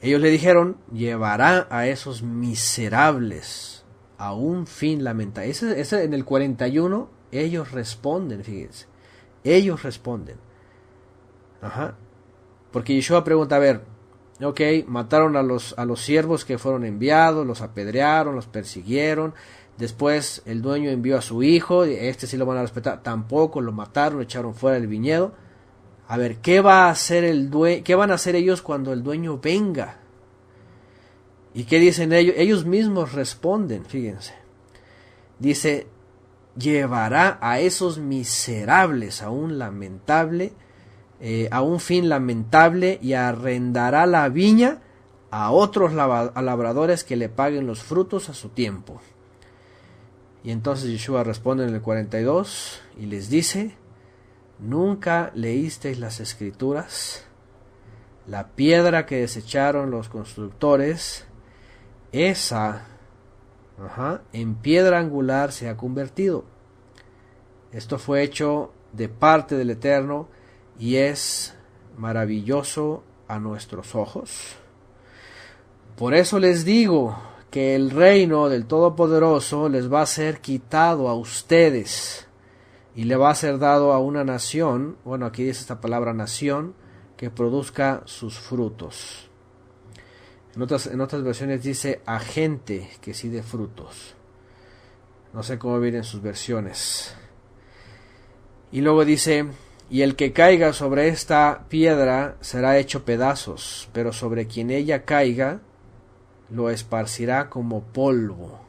Ellos le dijeron: llevará a esos miserables a un fin lamentable. Ese en el 41 ellos responden, fíjense. Ellos responden. Porque Yeshua pregunta: a ver, ok, mataron a los siervos que fueron enviados, los apedrearon, los persiguieron. Después el dueño envió a su hijo, este sí lo van a respetar. Tampoco, lo mataron, lo echaron fuera del viñedo. A ver, ¿qué va a hacer qué van a hacer ellos cuando el dueño venga? ¿Y qué dicen ellos? Ellos mismos responden, fíjense. Dice: llevará a esos miserables a un fin lamentable y arrendará la viña a otros labradores que le paguen los frutos a su tiempo. Y entonces Yeshua responde en el 42 y les dice: ¿nunca leísteis las escrituras? La piedra que desecharon los constructores, esa en piedra angular se ha convertido. Esto fue hecho de parte del Eterno y es maravilloso a nuestros ojos. Por eso les digo que el reino del Todopoderoso les va a ser quitado a ustedes y le va a ser dado a una nación, bueno, aquí dice esta palabra nación, que produzca sus frutos. En otras versiones dice a gente que sí dé frutos. No sé cómo vienen sus versiones. Y luego dice: y el que caiga sobre esta piedra será hecho pedazos, pero sobre quien ella caiga lo esparcirá como polvo.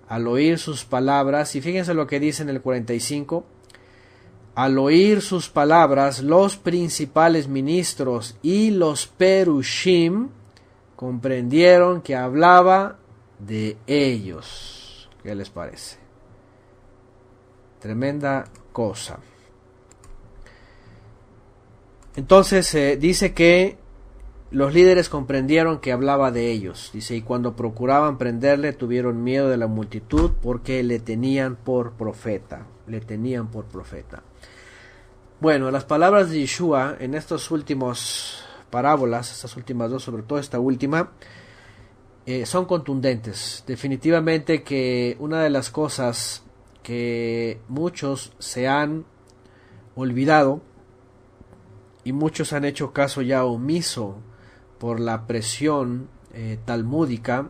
Al oír sus palabras, y fíjense lo que dice en el 45, al oír sus palabras, los principales ministros y los perushim comprendieron que hablaba de ellos. ¿Qué les parece? Tremenda cosa. Entonces dice que los líderes comprendieron que hablaba de ellos. Dice: y cuando procuraban prenderle, tuvieron miedo de la multitud porque le tenían por profeta. Le tenían por profeta. Bueno, las palabras de Yeshua en estas últimas parábolas, estas últimas dos, sobre todo esta última, son contundentes. Definitivamente que una de las cosas que muchos se han olvidado y muchos han hecho caso ya omiso por la presión talmúdica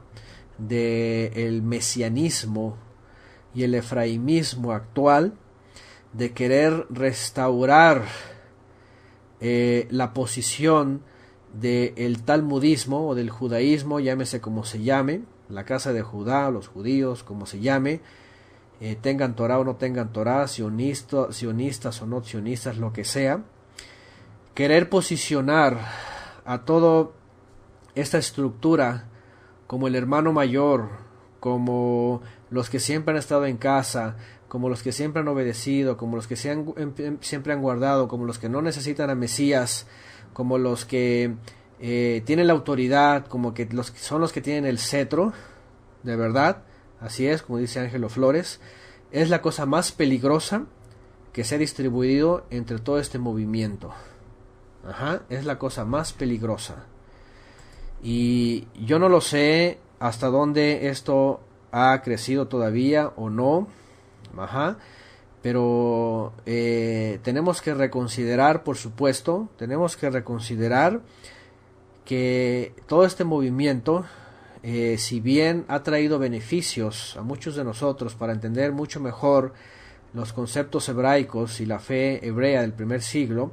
del mesianismo y el efraimismo actual, de querer restaurar la posición del talmudismo o del judaísmo, llámese como se llame, la casa de Judá, los judíos, como se llame, tengan Torah o no tengan Torah, sionistas o no sionistas, lo que sea, querer posicionar a toda esta estructura como el hermano mayor, como los que siempre han estado en casa, como los que siempre han obedecido, como los que siempre han guardado, como los que no necesitan a Mesías, como los que tienen la autoridad, como que son los que tienen el cetro, de verdad, así es, como dice Ángelo Flores, es la cosa más peligrosa que se ha distribuido entre todo este movimiento. Es la cosa más peligrosa. Y yo no lo sé hasta dónde esto ha crecido todavía o no, pero tenemos que reconsiderar, por supuesto, tenemos que reconsiderar que todo este movimiento, si bien ha traído beneficios a muchos de nosotros para entender mucho mejor los conceptos hebraicos y la fe hebrea del primer siglo,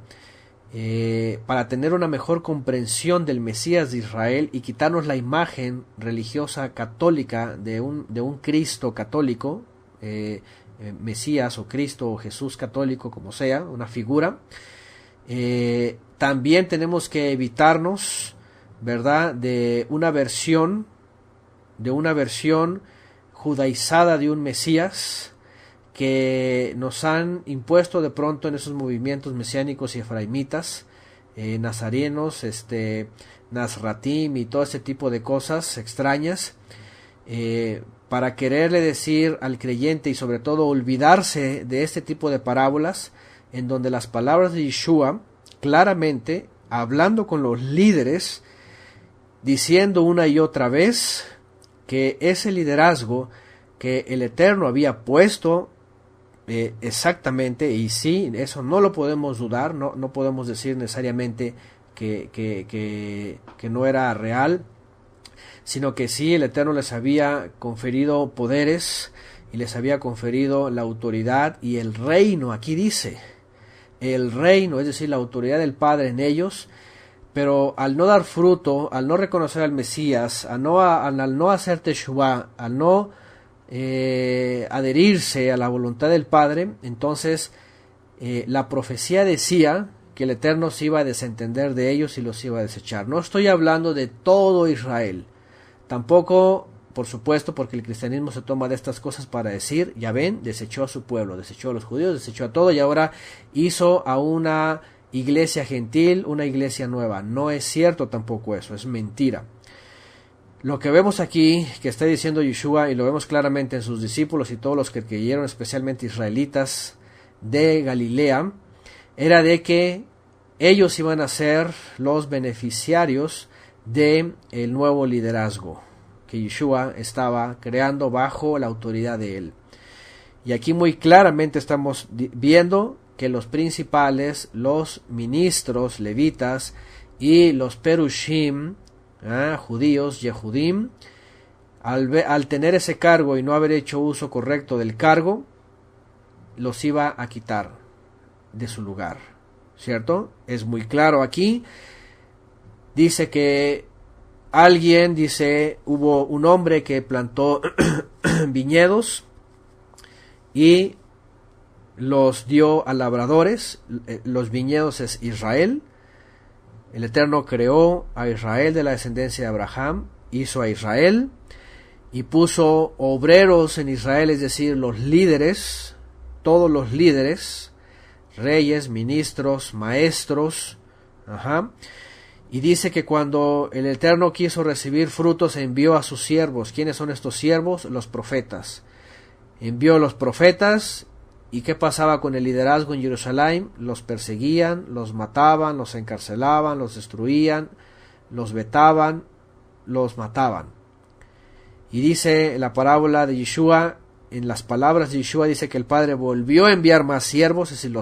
para tener una mejor comprensión del Mesías de Israel y quitarnos la imagen religiosa católica de un Cristo católico, Mesías o Cristo o Jesús católico, como sea, una figura. También tenemos que evitarnos, ¿verdad?, de una versión judaizada de un Mesías que nos han impuesto de pronto en esos movimientos mesiánicos y efraimitas, nazarenos, Nazratim y todo ese tipo de cosas extrañas, para quererle decir al creyente y sobre todo olvidarse de este tipo de parábolas en donde las palabras de Yeshua claramente hablando con los líderes, diciendo una y otra vez que ese liderazgo que el Eterno había puesto exactamente, y sí, eso no lo podemos dudar, no podemos decir necesariamente que no era real, sino que sí, el Eterno les había conferido poderes y les había conferido la autoridad y el reino. Aquí dice el reino, es decir, la autoridad del Padre en ellos, pero al no dar fruto, al no reconocer al Mesías, al no hacer Teshuvah, al no adherirse a la voluntad del Padre, entonces la profecía decía que el Eterno se iba a desentender de ellos y los iba a desechar. No estoy hablando de todo Israel, tampoco, por supuesto, porque el cristianismo se toma de estas cosas para decir, ya ven, desechó a su pueblo, desechó a los judíos, desechó a todo y ahora hizo a una iglesia gentil, una iglesia nueva. No es cierto tampoco eso, es mentira. Lo que vemos aquí, que está diciendo Yeshua, y lo vemos claramente en sus discípulos y todos los que creyeron, especialmente israelitas de Galilea, era de que ellos iban a ser los beneficiarios del nuevo liderazgo que Yeshua estaba creando bajo la autoridad de él. Y aquí muy claramente estamos viendo que los principales, los ministros, levitas y los perushim, judíos, Yehudim, al tener ese cargo y no haber hecho uso correcto del cargo, los iba a quitar de su lugar, ¿cierto? Es muy claro aquí. Dice que hubo un hombre que plantó viñedos y los dio a labradores. Los viñedos es Israel. El Eterno creó a Israel de la descendencia de Abraham, hizo a Israel y puso obreros en Israel, es decir, los líderes, todos los líderes, reyes, ministros, maestros, y dice que cuando el Eterno quiso recibir frutos envió a sus siervos. ¿Quiénes son estos siervos? Los profetas. Envió a los profetas. ¿Y qué pasaba con el liderazgo en Jerusalén? Los perseguían, los mataban, los encarcelaban, los destruían, los vetaban, los mataban. Y dice la parábola de Yeshua, en las palabras de Yeshua dice que el Padre volvió a enviar más siervos, es decir,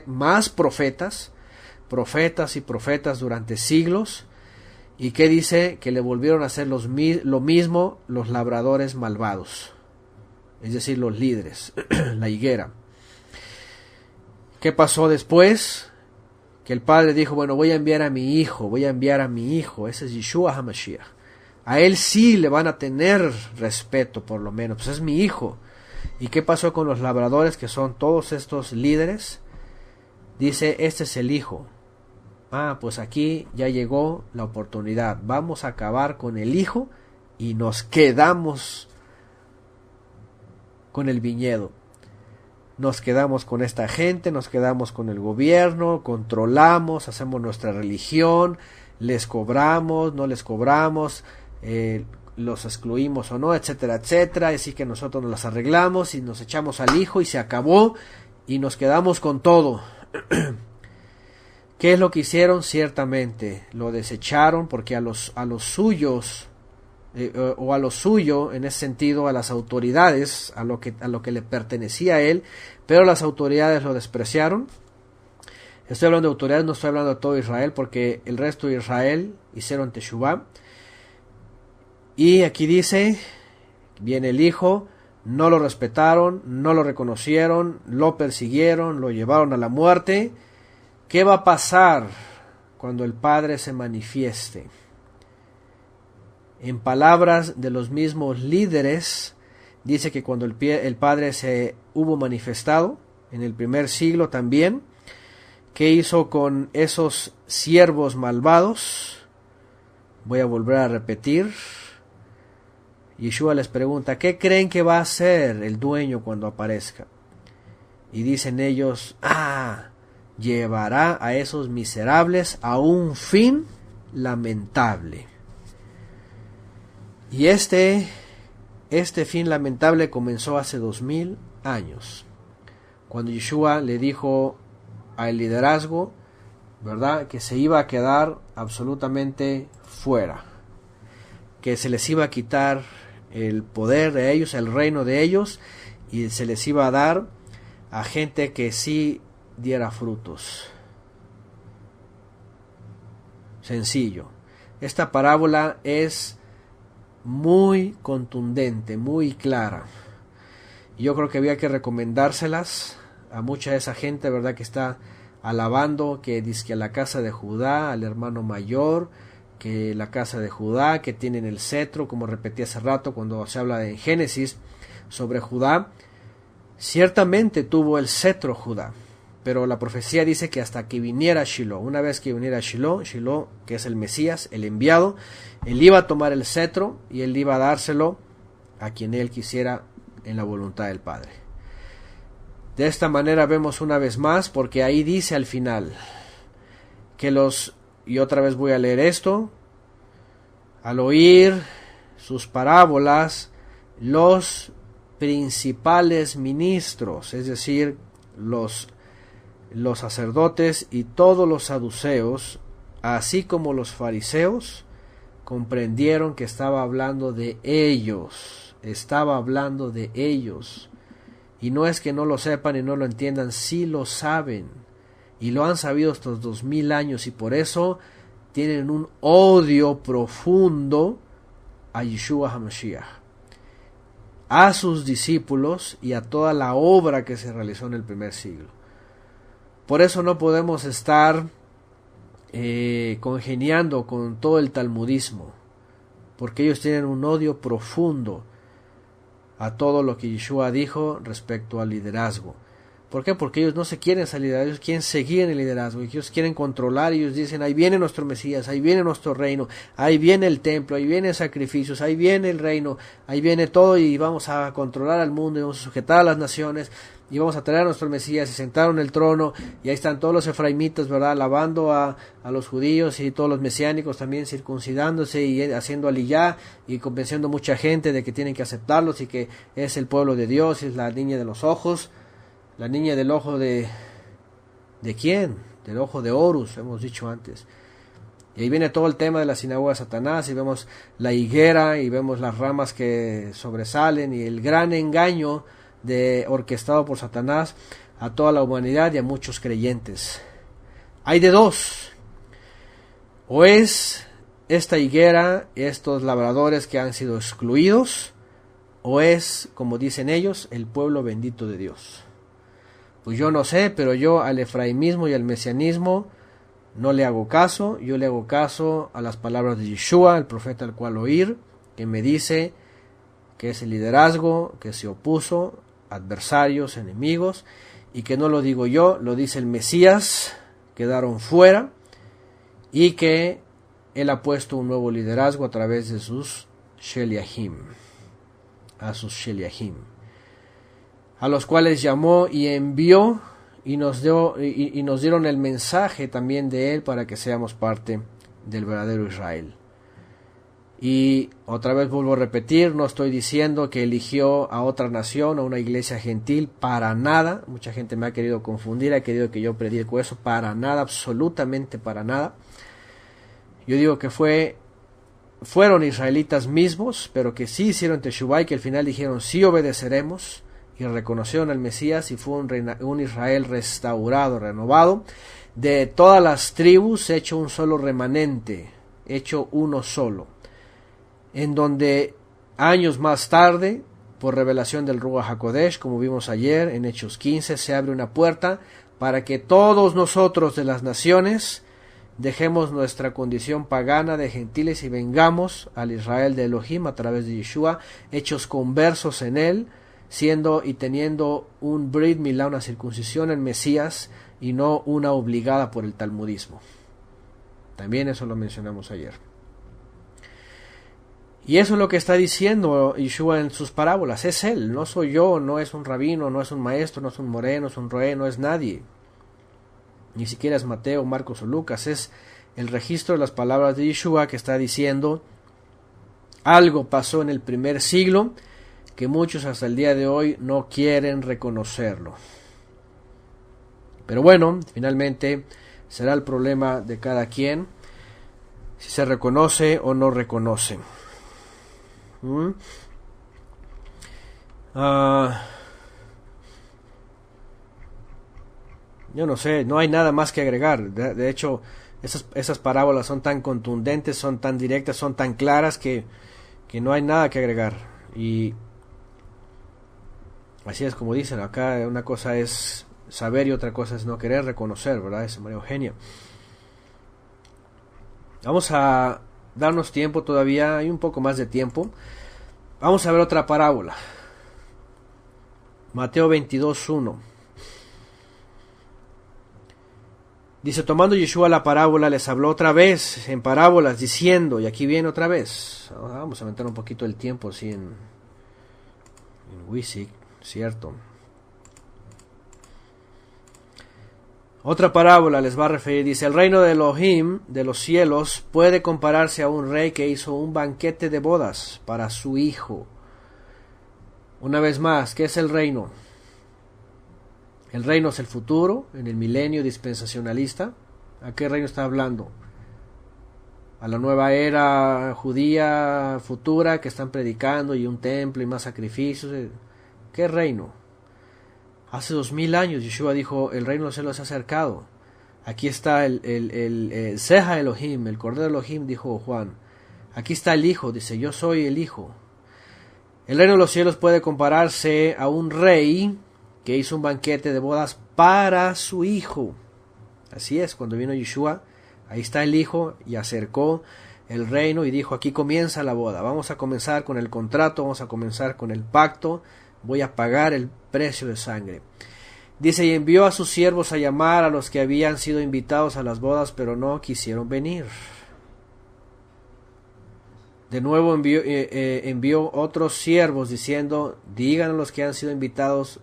más profetas y profetas durante siglos. ¿Y qué dice? Que le volvieron a hacer lo mismo los labradores malvados, es decir, los líderes, la higuera. ¿Qué pasó después? Que el Padre dijo, bueno, voy a enviar a mi hijo, ese es Yeshua HaMashiach. A él sí le van a tener respeto, por lo menos, pues es mi hijo. ¿Y qué pasó con los labradores, que son todos estos líderes? Dice, este es el hijo. Pues aquí ya llegó la oportunidad, vamos a acabar con el hijo y nos quedamos con el viñedo. Nos quedamos con esta gente, nos quedamos con el gobierno, controlamos, hacemos nuestra religión, les cobramos, no les cobramos, los excluimos o no, etcétera, etcétera. Así que nosotros nos las arreglamos y nos echamos al hijo y se acabó y nos quedamos con todo. ¿Qué es lo que hicieron? Ciertamente lo desecharon porque a los suyos o a lo suyo, en ese sentido, a las autoridades, a lo que le pertenecía a él, pero las autoridades lo despreciaron. Estoy hablando de autoridades, no estoy hablando de todo Israel, porque el resto de Israel hicieron Teshuvá. Y aquí dice, viene el hijo, no lo respetaron, no lo reconocieron, lo persiguieron, lo llevaron a la muerte. ¿Qué va a pasar cuando el Padre se manifieste? En palabras de los mismos líderes, dice que cuando el Padre se hubo manifestado, en el primer siglo también, ¿qué hizo con esos siervos malvados? Voy a volver a repetir. Yeshua les pregunta, ¿qué creen que va a hacer el dueño cuando aparezca? Y dicen ellos, llevará a esos miserables a un fin lamentable. Y este fin lamentable comenzó hace 2000 años, cuando Yeshua le dijo al liderazgo, ¿verdad?, que se iba a quedar absolutamente fuera, que se les iba a quitar el poder de ellos, el reino de ellos, y se les iba a dar a gente que sí diera frutos. Sencillo. Esta parábola es muy contundente, muy clara. Yo creo que había que recomendárselas a mucha de esa gente, ¿verdad?, que está alabando que dizque a la casa de Judá, al hermano mayor, que la casa de Judá, que tienen el cetro, como repetí hace rato cuando se habla en Génesis sobre Judá. Ciertamente tuvo el cetro Judá, pero la profecía dice que hasta que viniera Shiloh, una vez que viniera Shiloh, que es el Mesías, el enviado, él iba a tomar el cetro y él iba a dárselo a quien él quisiera en la voluntad del Padre. De esta manera vemos una vez más, porque ahí dice al final que y otra vez voy a leer esto, al oír sus parábolas, los principales ministros, es decir, los sacerdotes y todos los saduceos, así como los fariseos, comprendieron que estaba hablando de ellos, y no es que no lo sepan y no lo entiendan, sí lo saben, y lo han sabido estos 2000 años, y por eso tienen un odio profundo a Yeshua HaMashiach, a sus discípulos y a toda la obra que se realizó en el primer siglo. Por eso no podemos estar congeniando con todo el talmudismo, porque ellos tienen un odio profundo a todo lo que Yeshua dijo respecto al liderazgo. ¿Por qué? Porque ellos no se quieren salir, ellos quieren seguir en el liderazgo, ellos quieren controlar, ellos dicen, ahí viene nuestro Mesías, ahí viene nuestro reino, ahí viene el templo, ahí viene sacrificios, ahí viene el reino, ahí viene todo, y vamos a controlar al mundo, y vamos a sujetar a las naciones, y vamos a traer a nuestro Mesías, y sentaron en el trono, y ahí están todos los efraimitas, ¿verdad?, alabando a los judíos, y todos los mesiánicos también circuncidándose, y haciendo aliyá, y convenciendo a mucha gente de que tienen que aceptarlos, y que es el pueblo de Dios, y es la niña de los ojos. La niña del ojo ¿de quién? Del ojo de Horus, hemos dicho antes. Y ahí viene todo el tema de la sinagoga de Satanás, y vemos la higuera, y vemos las ramas que sobresalen, y el gran engaño orquestado por Satanás a toda la humanidad y a muchos creyentes. Hay de dos: o es esta higuera, estos labradores que han sido excluidos, o es, como dicen ellos, el pueblo bendito de Dios. Pues yo no sé, pero yo al efraimismo y al mesianismo no le hago caso. Yo le hago caso a las palabras de Yeshua, el profeta al cual oír, que me dice que es el liderazgo que se opuso, adversarios, enemigos, y que no lo digo yo, lo dice el Mesías, quedaron fuera, y que él ha puesto un nuevo liderazgo a través de sus Sheliahim, a los cuales llamó y envió, y nos dieron el mensaje también de él para que seamos parte del verdadero Israel. Y otra vez vuelvo a repetir, no estoy diciendo que eligió a otra nación, a una iglesia gentil, para nada. Mucha gente me ha querido confundir, ha querido que yo predico eso, para nada, absolutamente para nada. Yo digo que fue fueron israelitas mismos, pero que sí hicieron Teshuvá y que al final dijeron sí obedeceremos y reconocieron al Mesías y fue un Israel restaurado, renovado, de todas las tribus hecho un solo remanente, hecho uno solo, en donde años más tarde, por revelación del Ruach HaKodesh, como vimos ayer en Hechos 15, se abre una puerta para que todos nosotros de las naciones dejemos nuestra condición pagana de gentiles y vengamos al Israel de Elohim a través de Yeshua, hechos conversos en él, siendo y teniendo un Brit Milá, una circuncisión en Mesías, y no una obligada por el talmudismo. También eso lo mencionamos ayer. Y eso es lo que está diciendo Yeshua en sus parábolas. Es él, no soy yo, no es un rabino, no es un maestro, no es un moreno, no es un roé, no es nadie. Ni siquiera es Mateo, Marcos o Lucas. Es el registro de las palabras de Yeshua que está diciendo algo pasó en el primer siglo que muchos hasta el día de hoy no quieren reconocerlo. Pero bueno, finalmente será el problema de cada quien si se reconoce o no reconoce. Yo no sé, no hay nada más que agregar. De hecho, esas parábolas son tan contundentes, son tan directas, son tan claras que no hay nada que agregar. Y así es como dicen acá, una cosa es saber y otra cosa es no querer reconocer, ¿verdad? Es María Eugenia. Vamos a darnos tiempo todavía, hay un poco más de tiempo. Vamos a ver otra parábola. Mateo 22:1. Dice, tomando Yeshua la parábola, les habló otra vez en parábolas, diciendo, y aquí viene otra vez. Vamos a aumentar un poquito el tiempo, así en Wisik, cierto. Otra parábola les va a referir, dice, el reino de Elohim, de los cielos, puede compararse a un rey que hizo un banquete de bodas para su hijo. Una vez más, ¿qué es el reino? El reino es el futuro, en el milenio dispensacionalista. ¿A qué reino está hablando? A la nueva era judía futura que están predicando y un templo y más sacrificios. ¿Qué reino? Hace 2000 años Yeshua dijo, el reino de los cielos se ha acercado. Aquí está el Seja Elohim, el Cordero Elohim, dijo Juan. Aquí está el Hijo, dice, yo soy el Hijo. El reino de los cielos puede compararse a un rey que hizo un banquete de bodas para su hijo. Así es, cuando vino Yeshua, ahí está el Hijo y acercó el reino y dijo, aquí comienza la boda, vamos a comenzar con el contrato, vamos a comenzar con el pacto, voy a pagar el precio de sangre. Dice, y envió a sus siervos a llamar a los que habían sido invitados a las bodas, pero no quisieron venir. De nuevo envió otros siervos diciendo, digan a los que han sido invitados,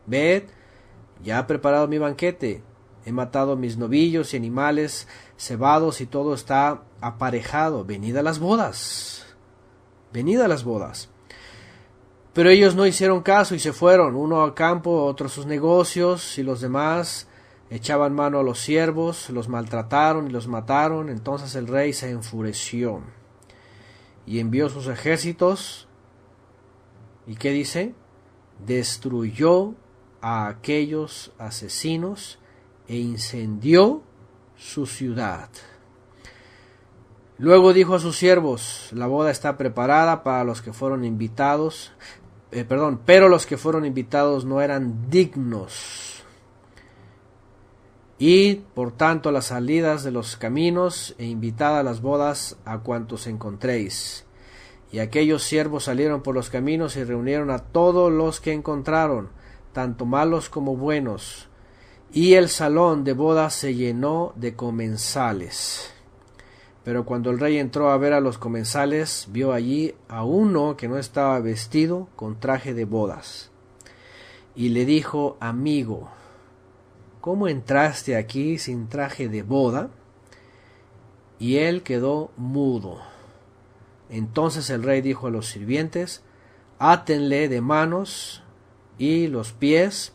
ved, ya he preparado mi banquete, he matado mis novillos y animales cebados y todo está aparejado, venid a las bodas, venid a las bodas. Pero ellos no hicieron caso y se fueron, uno al campo, otro a sus negocios, y los demás echaban mano a los siervos, los maltrataron y los mataron. Entonces el rey se enfureció y envió sus ejércitos, ¿y qué dice? Destruyó a aquellos asesinos e incendió su ciudad. Luego dijo a sus siervos, la boda está preparada para los que fueron invitados, pero los que fueron invitados no eran dignos. Y por tanto las salidas de los caminos e invitad a las bodas a cuantos encontréis. Y aquellos siervos salieron por los caminos y reunieron a todos los que encontraron, tanto malos como buenos. Y el salón de bodas se llenó de comensales. Pero cuando el rey entró a ver a los comensales, vio allí a uno que no estaba vestido con traje de bodas. Y le dijo, amigo, ¿cómo entraste aquí sin traje de boda? Y él quedó mudo. Entonces el rey dijo a los sirvientes, átenle de manos y los pies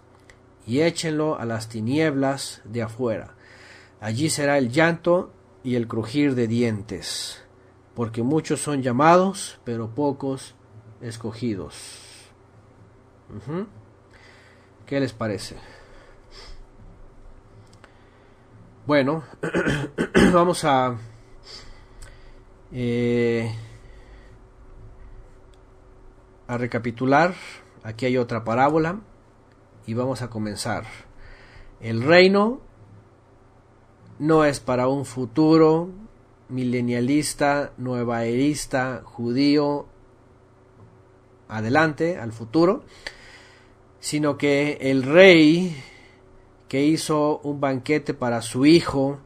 y échenlo a las tinieblas de afuera. Allí será el llanto y el crujir de dientes. porque muchos son llamados, pero pocos escogidos. ¿Qué les parece? Bueno, vamos a recapitular. Aquí hay otra parábola y vamos a comenzar. El reino no es para un futuro milenialista, nuevaerista, judío, adelante, al futuro, sino que el rey que hizo un banquete para su hijo,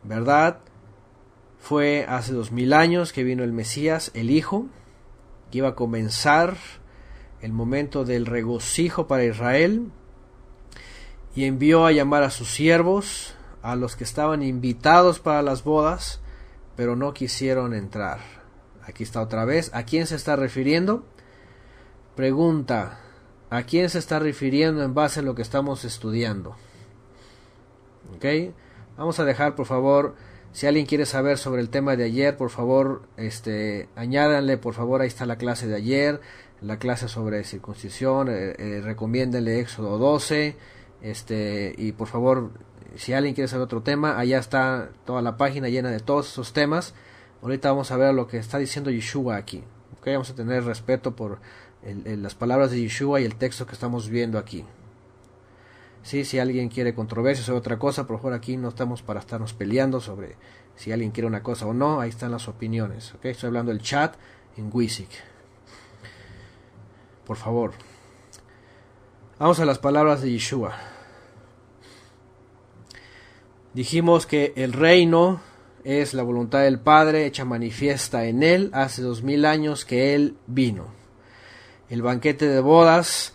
¿verdad? Fue hace 2000 años que vino el Mesías, el Hijo, que iba a comenzar el momento del regocijo para Israel, y envió a llamar a sus siervos, a los que estaban invitados para las bodas, pero no quisieron entrar. Aquí está otra vez. ¿A quién se está refiriendo? Pregunta: ¿a quién se está refiriendo en base a lo que estamos estudiando? ¿Ok? Vamos a dejar, por favor, si alguien quiere saber sobre el tema de ayer, por favor, añádanle, por favor, ahí está la clase de ayer, la clase sobre circuncisión, recomiéndenle Éxodo 12, y por favor, si alguien quiere saber otro tema, allá está toda la página llena de todos esos temas. Ahorita vamos a ver lo que está diciendo Yeshua aquí. ¿Okay? Vamos a tener respeto por las palabras de Yeshua y el texto que estamos viendo aquí. Sí, si alguien quiere controversia sobre otra cosa, por favor, aquí no estamos para estarnos peleando sobre si alguien quiere una cosa o no. Ahí están las opiniones. ¿Okay? Estoy hablando del chat en Wisik. Por favor. Vamos a las palabras de Yeshua. Dijimos que el reino es la voluntad del Padre hecha manifiesta en Él. Hace 2000 años que Él vino. El banquete de bodas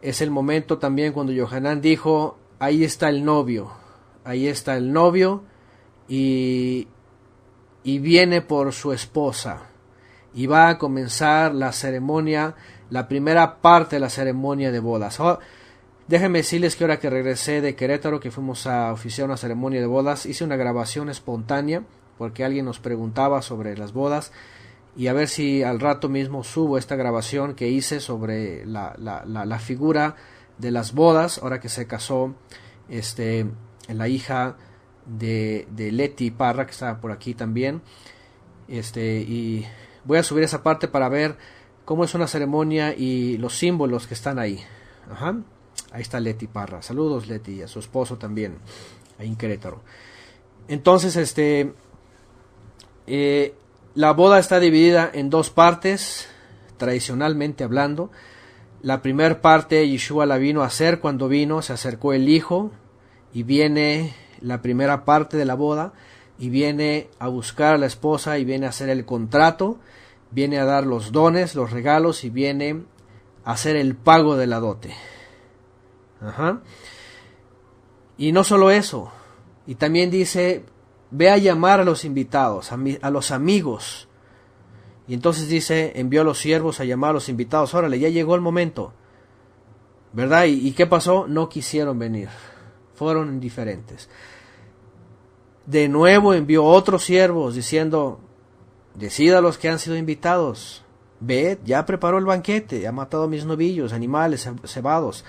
es el momento también cuando Yohanan dijo: ahí está el novio, y viene por su esposa, y va a comenzar la ceremonia, la primera parte de la ceremonia de bodas. Déjenme decirles que ahora que regresé de Querétaro, que fuimos a oficiar una ceremonia de bodas, hice una grabación espontánea porque alguien nos preguntaba sobre las bodas, y a ver si al rato mismo subo esta grabación que hice sobre la figura de las bodas, ahora que se casó la hija de Leti Parra, que está por aquí también, y voy a subir esa parte para ver cómo es una ceremonia y los símbolos que están ahí. Ahí está Leti Parra. Saludos, Leti, y a su esposo también, ahí en Querétaro. Entonces, la boda está dividida en dos partes, tradicionalmente hablando. La primera parte Yeshua la vino a hacer cuando vino, se acercó el Hijo, y viene la primera parte de la boda, y viene a buscar a la esposa, y viene a hacer el contrato, viene a dar los dones, los regalos, y viene a hacer el pago de la dote. Y no solo eso, y también dice: ve a llamar a los invitados, a los amigos. Y entonces dice: envió a los siervos a llamar a los invitados. Órale, ya llegó el momento, ¿verdad? ¿Y qué pasó? No quisieron venir, fueron indiferentes. De nuevo envió otros siervos diciendo: decid a los que han sido invitados, ved, ya preparó el banquete, ya ha matado a mis novillos, animales cebados,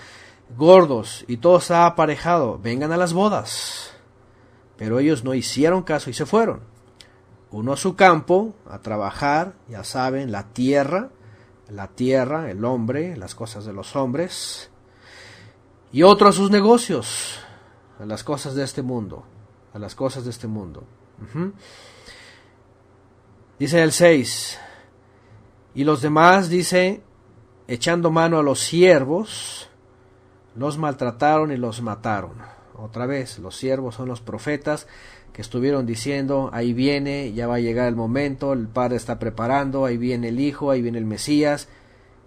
gordos, y todo está aparejado, vengan a las bodas. Pero ellos no hicieron caso y se fueron, uno a su campo a trabajar, ya saben, la tierra, el hombre, las cosas de los hombres, y otro a sus negocios, a las cosas de este mundo, Dice el 6, y los demás, dice, echando mano a los siervos, los maltrataron y los mataron. Otra vez, los siervos son los profetas que estuvieron diciendo: ahí viene, ya va a llegar el momento, el Padre está preparando, ahí viene el Hijo, ahí viene el Mesías,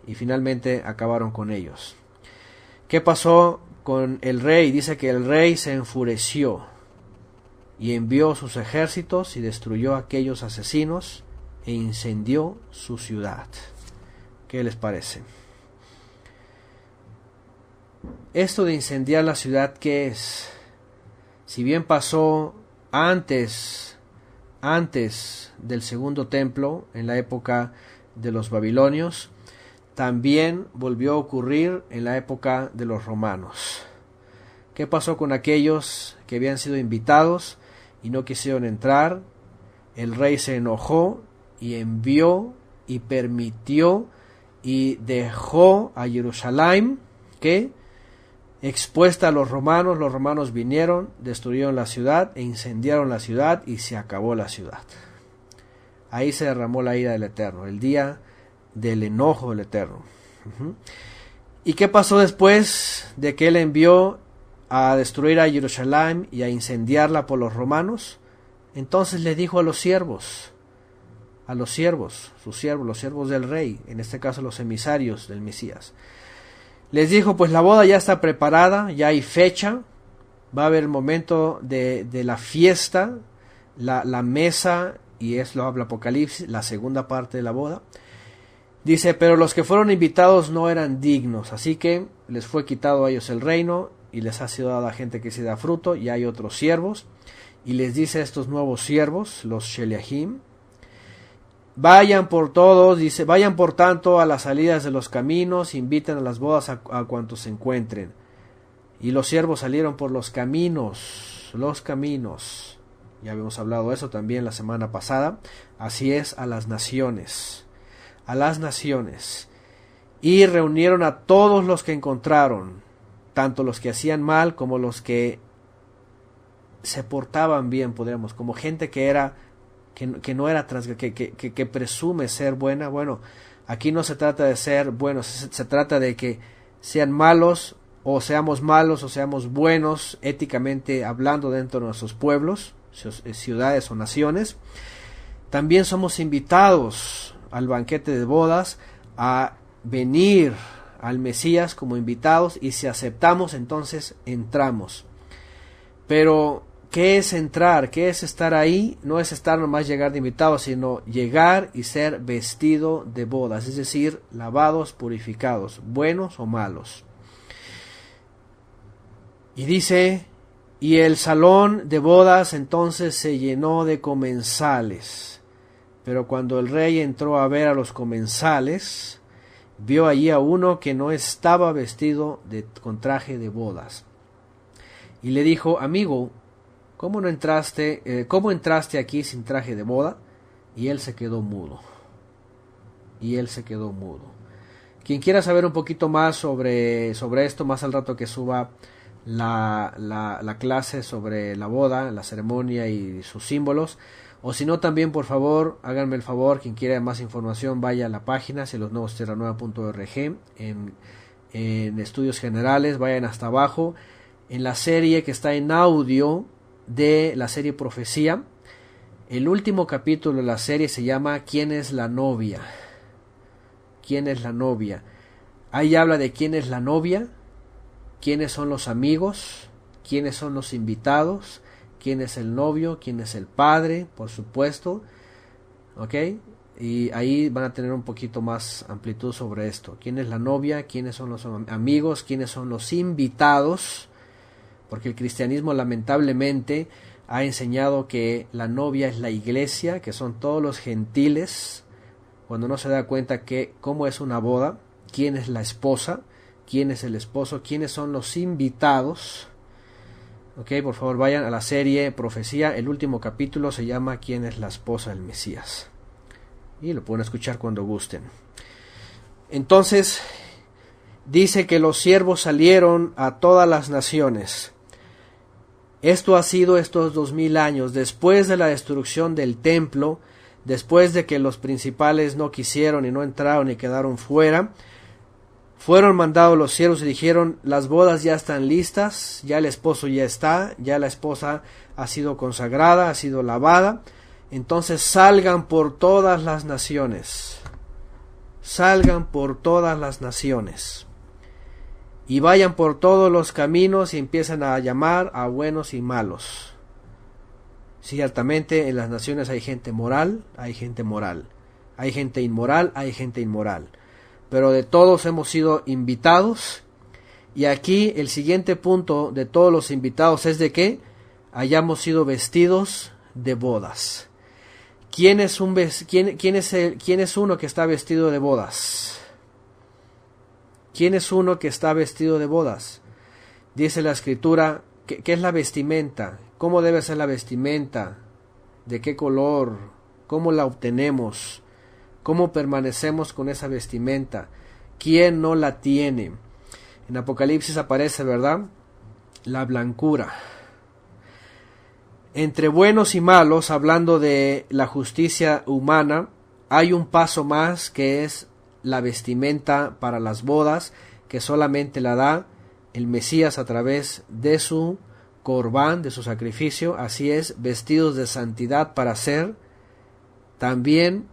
y finalmente acabaron con ellos. ¿Qué pasó con el rey? Dice que el rey se enfureció y envió sus ejércitos y destruyó a aquellos asesinos e incendió su ciudad. ¿Qué les parece? Esto de incendiar la ciudad, ¿qué es? Si bien pasó antes antes del segundo templo, en la época de los babilonios, también volvió a ocurrir en la época de los romanos. ¿Qué pasó con aquellos que habían sido invitados y no quisieron entrar? El rey se enojó y envió y permitió y dejó a Jerusalén que expuesta a los romanos vinieron, destruyeron la ciudad e incendiaron la ciudad y se acabó la ciudad. Ahí se derramó la ira del Eterno, el día del enojo del Eterno. ¿Y qué pasó después de que él envió a destruir a Jerusalén y a incendiarla por los romanos? Entonces le dijo a los siervos, los siervos del rey, en este caso los emisarios del Mesías, les dijo, pues la boda ya está preparada, ya hay fecha, va a haber el momento de la fiesta, la mesa, y es lo habla Apocalipsis, la segunda parte de la boda. Dice, pero los que fueron invitados no eran dignos, así que les fue quitado a ellos el reino y les ha sido dada gente que se da fruto, y hay otros siervos, y les dice a estos nuevos siervos, los Sheliahim, vayan por todos, dice, vayan por tanto a las salidas de los caminos, inviten a las bodas a cuantos se encuentren. Y los siervos salieron por los caminos. Ya habíamos hablado de eso también la semana pasada. Así es, a las naciones. Y reunieron a todos los que encontraron, tanto los que hacían mal como los que se portaban bien, podríamos, como gente que era que no era que presume ser buena. Bueno, aquí no se trata de ser buenos, se trata de que sean malos o seamos buenos éticamente hablando dentro de nuestros pueblos, ciudades o naciones. También somos invitados al banquete de bodas a venir al Mesías como invitados, y si aceptamos, entonces entramos. Pero ¿qué es entrar? ¿Qué es estar ahí? No es estar nomás llegar de invitados, sino llegar y ser vestido de bodas, es decir, lavados, purificados, buenos o malos. Y dice, y el salón de bodas entonces se llenó de comensales. Pero cuando el rey entró a ver a los comensales, vio allí a uno que no estaba vestido con traje de bodas. Y le dijo, amigo, ¿cómo entraste aquí sin traje de boda? Y él se quedó mudo. Quien quiera saber un poquito más sobre esto, más al rato que suba la clase sobre la boda, la ceremonia y sus símbolos, o si no, también por favor, háganme el favor, quien quiera más información vaya a la página cielosnuevostierranueva.org, en estudios generales, vayan hasta abajo, en la serie que está en audio de la serie Profecía. El último capítulo de la serie se llama ¿Quién es la novia? Ahí habla de quién es la novia, quiénes son los amigos, quiénes son los invitados, quién es el novio, quién es el padre, por supuesto, ¿ok? Y ahí van a tener un poquito más amplitud sobre esto. ¿Quién es la novia? ¿Quiénes son los amigos? ¿Quiénes son los invitados? Porque el cristianismo lamentablemente ha enseñado que la novia es la iglesia, que son todos los gentiles, cuando no se da cuenta que cómo es una boda, quién es la esposa, quién es el esposo, quiénes son los invitados. Ok, por favor vayan a la serie Profecía, el último capítulo se llama ¿Quién es la esposa del Mesías? Y lo pueden escuchar cuando gusten. Entonces, dice que los siervos salieron a todas las naciones. Esto ha sido estos 2000 años, después de la destrucción del templo, después de que los principales no quisieron y no entraron y quedaron fuera. Fueron mandados los siervos y dijeron, las bodas ya están listas, ya el esposo ya está, ya la esposa ha sido consagrada, ha sido lavada, entonces salgan por todas las naciones, y vayan por todos los caminos y empiezan a llamar a buenos y malos. Ciertamente en las naciones hay gente moral, hay gente inmoral, pero de todos hemos sido invitados. Y aquí el siguiente punto de todos los invitados es de que hayamos sido vestidos de bodas. ¿Quién es uno que está vestido de bodas? ¿Quién es uno que está vestido de bodas? Dice la Escritura, ¿qué es la vestimenta? ¿Cómo debe ser la vestimenta? ¿De qué color? ¿Cómo la obtenemos? ¿Cómo permanecemos con esa vestimenta? ¿Quién no la tiene? En Apocalipsis aparece, ¿verdad?, la blancura. Entre buenos y malos, hablando de la justicia humana, hay un paso más, que es la vestimenta para las bodas, que solamente la da el Mesías a través de su corbán, de su sacrificio. Así es, vestidos de santidad para ser también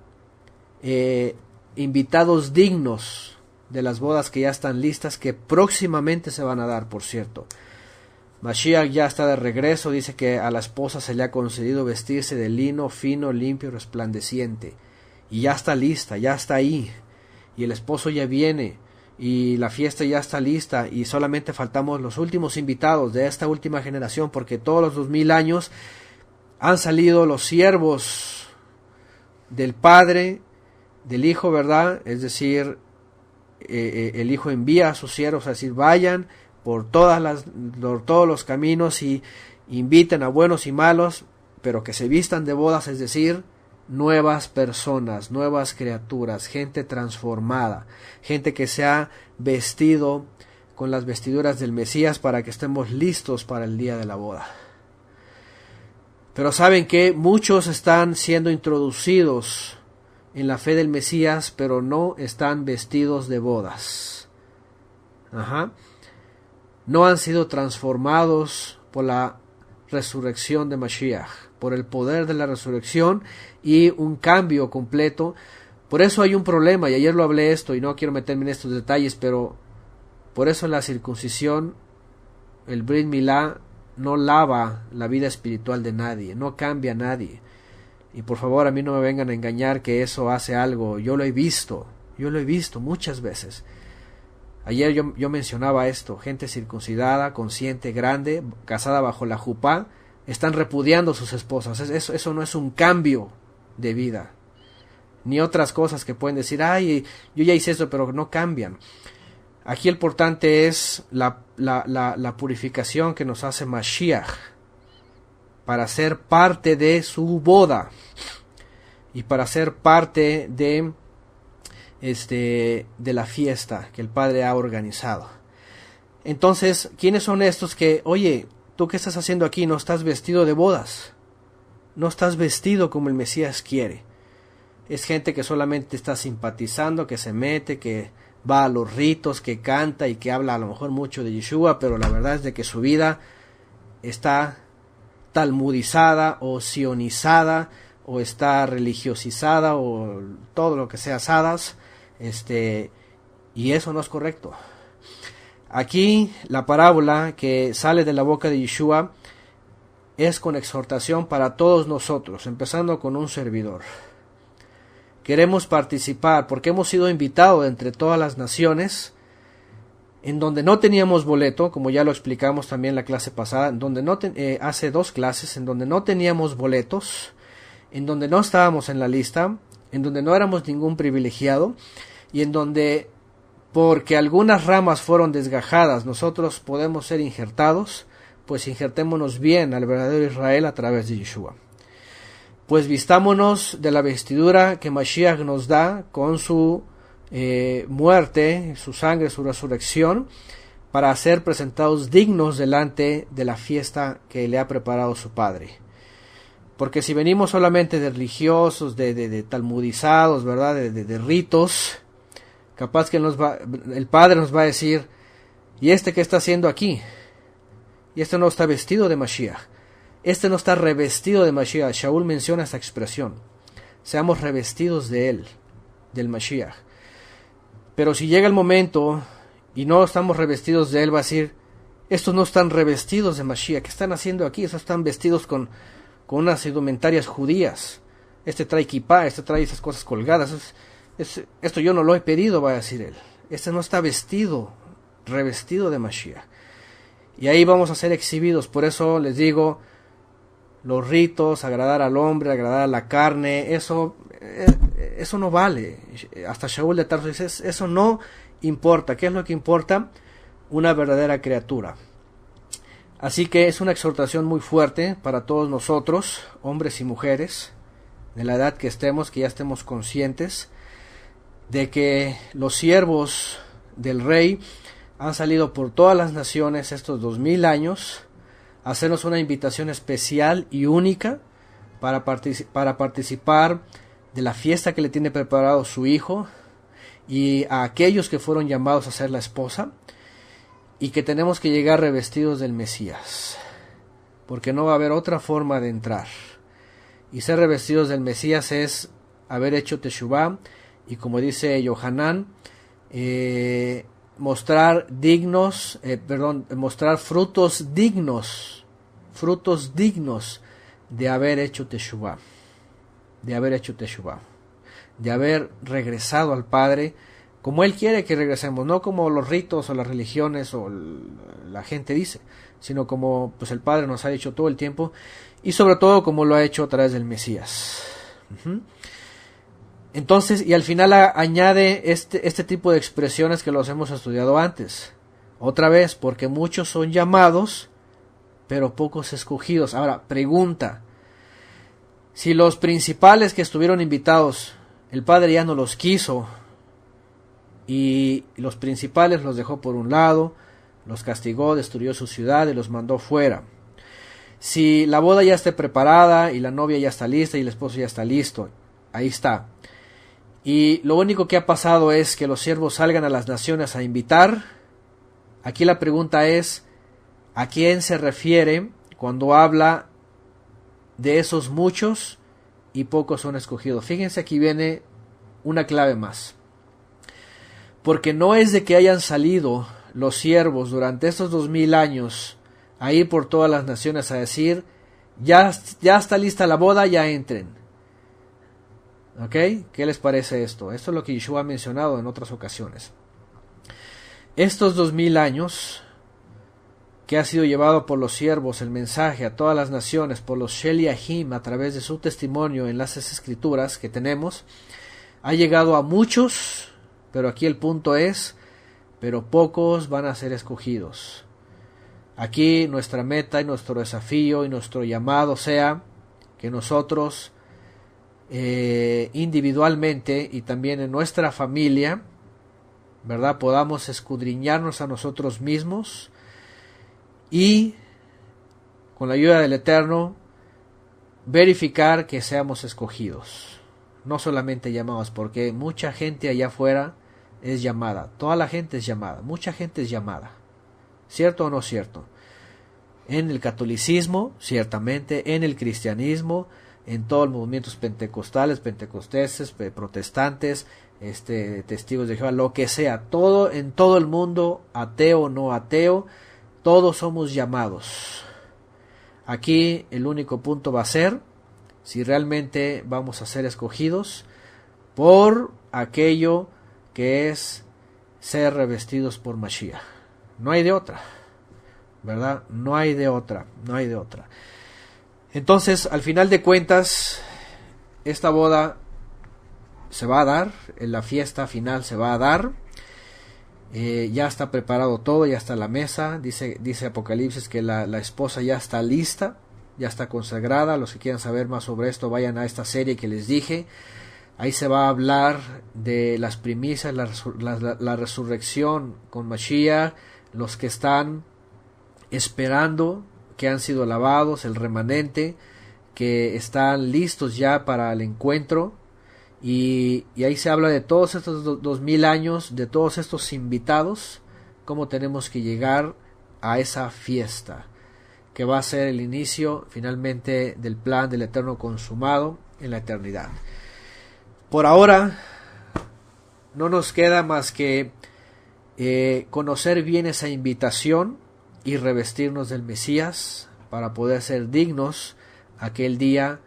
invitados dignos de las bodas que ya están listas, que próximamente se van a dar, por cierto. Mashiach ya está de regreso. Dice que a la esposa se le ha concedido vestirse de lino fino, limpio, resplandeciente, y ya está lista, ya está ahí, y el esposo ya viene, y la fiesta ya está lista, y solamente faltamos los últimos invitados de esta última generación, porque todos los 2000 años han salido los siervos del Padre, del Hijo, ¿verdad? Es decir, el Hijo envía a sus siervos a decir, vayan por todos los caminos y inviten a buenos y malos, pero que se vistan de bodas, es decir, nuevas personas, nuevas criaturas, gente transformada, gente que se ha vestido con las vestiduras del Mesías para que estemos listos para el día de la boda. Pero saben que muchos están siendo introducidos en la fe del Mesías, pero no están vestidos de bodas. No han sido transformados por la resurrección de Mashiach, por el poder de la resurrección y un cambio completo. Por eso hay un problema, y ayer lo hablé esto, y no quiero meterme en estos detalles, pero por eso la circuncisión, el Brit Milá, no lava la vida espiritual de nadie, no cambia a nadie. Y por favor, a mí no me vengan a engañar que eso hace algo. Yo lo he visto muchas veces. Ayer yo mencionaba esto, gente circuncidada, consciente, grande, casada bajo la jupá, están repudiando a sus esposas. Eso no es un cambio de vida. Ni otras cosas que pueden decir, ay, yo ya hice eso, pero no cambian. Aquí el importante es la purificación que nos hace Mashiach para ser parte de su boda y para ser parte de la fiesta que el Padre ha organizado. Entonces, ¿quiénes son estos que, oye, tú qué estás haciendo aquí? No estás vestido de bodas, no estás vestido como el Mesías quiere? Es gente que solamente está simpatizando, que se mete, que va a los ritos, que canta y que habla a lo mejor mucho de Yeshua, pero la verdad es de que su vida está talmudizada o sionizada, o está religiosizada, o todo lo que sea asadas, y eso no es correcto. Aquí la parábola que sale de la boca de Yeshua es con exhortación para todos nosotros, empezando con un servidor. Queremos participar porque hemos sido invitados entre todas las naciones, en donde no teníamos boleto, como ya lo explicamos también en la clase pasada, en donde hace 2 clases, en donde no teníamos boletos, en donde no estábamos en la lista, en donde no éramos ningún privilegiado, y en donde, porque algunas ramas fueron desgajadas, nosotros podemos ser injertados, pues injertémonos bien al verdadero Israel a través de Yeshua. Pues vistámonos de la vestidura que Mashiach nos da con su muerte, su sangre, su resurrección, para ser presentados dignos delante de la fiesta que le ha preparado su Padre. Porque si venimos solamente de religiosos, de talmudizados, ¿verdad?, de ritos, capaz que el Padre nos va a decir, ¿y qué está haciendo aquí? Y no está vestido de Mashiach. No está revestido de Mashiach. Shaul menciona esta expresión. Seamos revestidos de él, del Mashiach. Pero si llega el momento y no estamos revestidos de él, va a decir, estos no están revestidos de Mashiach. ¿Qué están haciendo aquí? Estos están vestidos con unas indumentarias judías. Trae kippah, trae esas cosas colgadas. Esto yo no lo he pedido, va a decir él. No está revestido de Mashiach. Y ahí vamos a ser exhibidos. Por eso les digo, los ritos, agradar al hombre, agradar a la carne, eso no vale. Hasta Shaul de Tarso dice, eso no importa. ¿Qué es lo que importa? Una verdadera criatura. Así que es una exhortación muy fuerte para todos nosotros, hombres y mujeres, de la edad que estemos, que ya estemos conscientes de que los siervos del Rey han salido por todas las naciones estos 2000 años a hacernos una invitación especial y única para participar de la fiesta que le tiene preparado su hijo y a aquellos que fueron llamados a ser la esposa, y que tenemos que llegar revestidos del Mesías, porque no va a haber otra forma de entrar. Y ser revestidos del Mesías es haber hecho Teshuvá, y como dice Yohanan, mostrar frutos dignos de haber hecho Teshuvá, de haber regresado al Padre como Él quiere que regresemos, no como los ritos o las religiones o la gente dice, sino como pues el Padre nos ha dicho todo el tiempo, y sobre todo como lo ha hecho a través del Mesías. Entonces, y al final añade este tipo de expresiones que los hemos estudiado antes. Otra vez, porque muchos son llamados, pero pocos escogidos. Ahora, pregunta, si los principales que estuvieron invitados, el Padre ya no los quiso, y los principales los dejó por un lado, los castigó, destruyó su ciudad y los mandó fuera. Si la boda ya está preparada y la novia ya está lista y el esposo ya está listo, ahí está. Y lo único que ha pasado es que los siervos salgan a las naciones a invitar. Aquí la pregunta es, ¿a quién se refiere cuando habla de esos muchos y pocos son escogidos? Fíjense, aquí viene una clave más. Porque no es de que hayan salido los siervos durante estos 2000 años a ir por todas las naciones a decir, ya está lista la boda, ya entren. ¿Ok? ¿Qué les parece esto? Esto es lo que Yeshua ha mencionado en otras ocasiones. Estos 2000 años que ha sido llevado por los siervos el mensaje a todas las naciones, por los Sheliahim, a través de su testimonio en las escrituras que tenemos, ha llegado a muchos. Pero aquí el punto es, pero pocos van a ser escogidos. Aquí nuestra meta y nuestro desafío y nuestro llamado sea que nosotros individualmente y también en nuestra familia, ¿verdad?, podamos escudriñarnos a nosotros mismos y con la ayuda del Eterno verificar que seamos escogidos, no solamente llamados, porque mucha gente allá afuera es llamada, toda la gente es llamada, mucha gente es llamada, ¿cierto o no cierto? En el catolicismo, ciertamente, en el cristianismo, en todos los movimientos pentecostales, pentecosteses, protestantes, testigos de Jehová, lo que sea, todo en todo el mundo, ateo o no ateo, todos somos llamados. Aquí el único punto va a ser si realmente vamos a ser escogidos por aquello que es ser revestidos por Mashiach. No hay de otra, ¿verdad? No hay de otra. Entonces, al final de cuentas, esta boda se va a dar, en la fiesta final se va a dar. Ya está preparado todo, ya está la mesa. Dice Apocalipsis que la esposa ya está lista, ya está consagrada. Los que quieran saber más sobre esto, vayan a esta serie que les dije. Ahí se va a hablar de las primicias, la resurrección con Mashiach, los que están esperando, que han sido lavados, el remanente, que están listos ya para el encuentro. Y ahí se habla de todos estos 2000 años, de todos estos invitados, cómo tenemos que llegar a esa fiesta, que va a ser el inicio finalmente del plan del Eterno consumado en la eternidad. Por ahora no nos queda más que conocer bien esa invitación y revestirnos del Mesías para poder ser dignos aquel día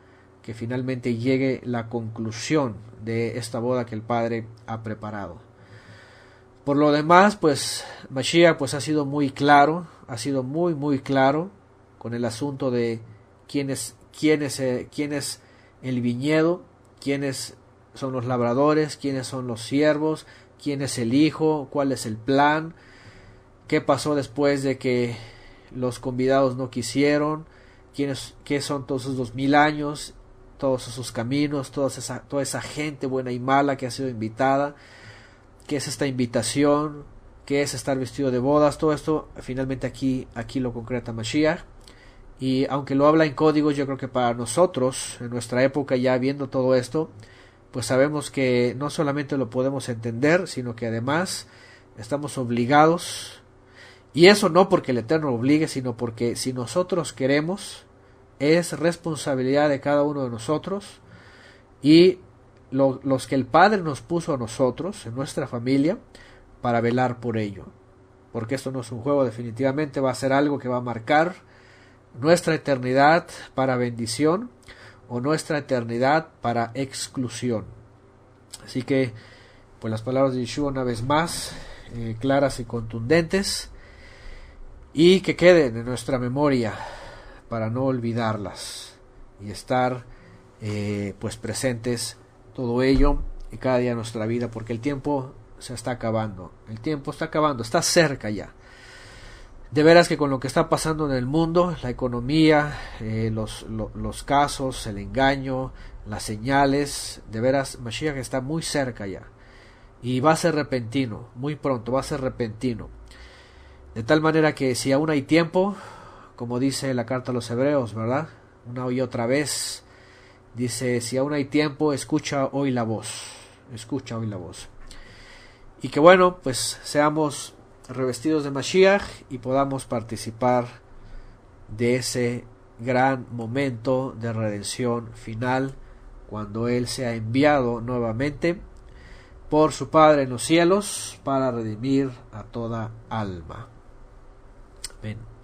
que finalmente llegue la conclusión de esta boda que el Padre ha preparado. Por lo demás, pues Mashiach pues ha sido muy claro, ha sido muy claro con el asunto de quién es el viñedo, quiénes son los labradores, quiénes son los siervos, quién es el hijo, cuál es el plan, qué pasó después de que los convidados no quisieron, qué son todos esos 2000 años, todos esos caminos, toda esa gente buena y mala que ha sido invitada, qué es esta invitación, qué es estar vestido de bodas. Todo esto finalmente aquí lo concreta Mashiach. Y aunque lo habla en códigos, yo creo que para nosotros, en nuestra época, ya viendo todo esto, pues sabemos que no solamente lo podemos entender, sino que además estamos obligados, y eso no porque el Eterno lo obligue, sino porque si nosotros queremos, es responsabilidad de cada uno de nosotros, y los que el Padre nos puso a nosotros, en nuestra familia, para velar por ello. Porque esto no es un juego, definitivamente va a ser algo que va a marcar nuestra eternidad para bendición o nuestra eternidad para exclusión. Así que, pues las palabras de Yeshua una vez más, claras y contundentes, y que queden en nuestra memoria para no olvidarlas y estar pues presentes todo ello y cada día de nuestra vida, porque el tiempo se está acabando, está cerca ya. De veras que con lo que está pasando en el mundo, la economía, los casos, el engaño, las señales, de veras Mashiach está muy cerca ya. Y va a ser repentino, muy pronto, va a ser repentino. De tal manera que si aún hay tiempo, como dice la carta a los Hebreos, ¿verdad? Una y otra vez, dice, si aún hay tiempo, escucha hoy la voz. Y que bueno, pues seamos revestidos de Mashiach y podamos participar de ese gran momento de redención final, cuando Él sea enviado nuevamente por su Padre en los cielos para redimir a toda alma. Amén.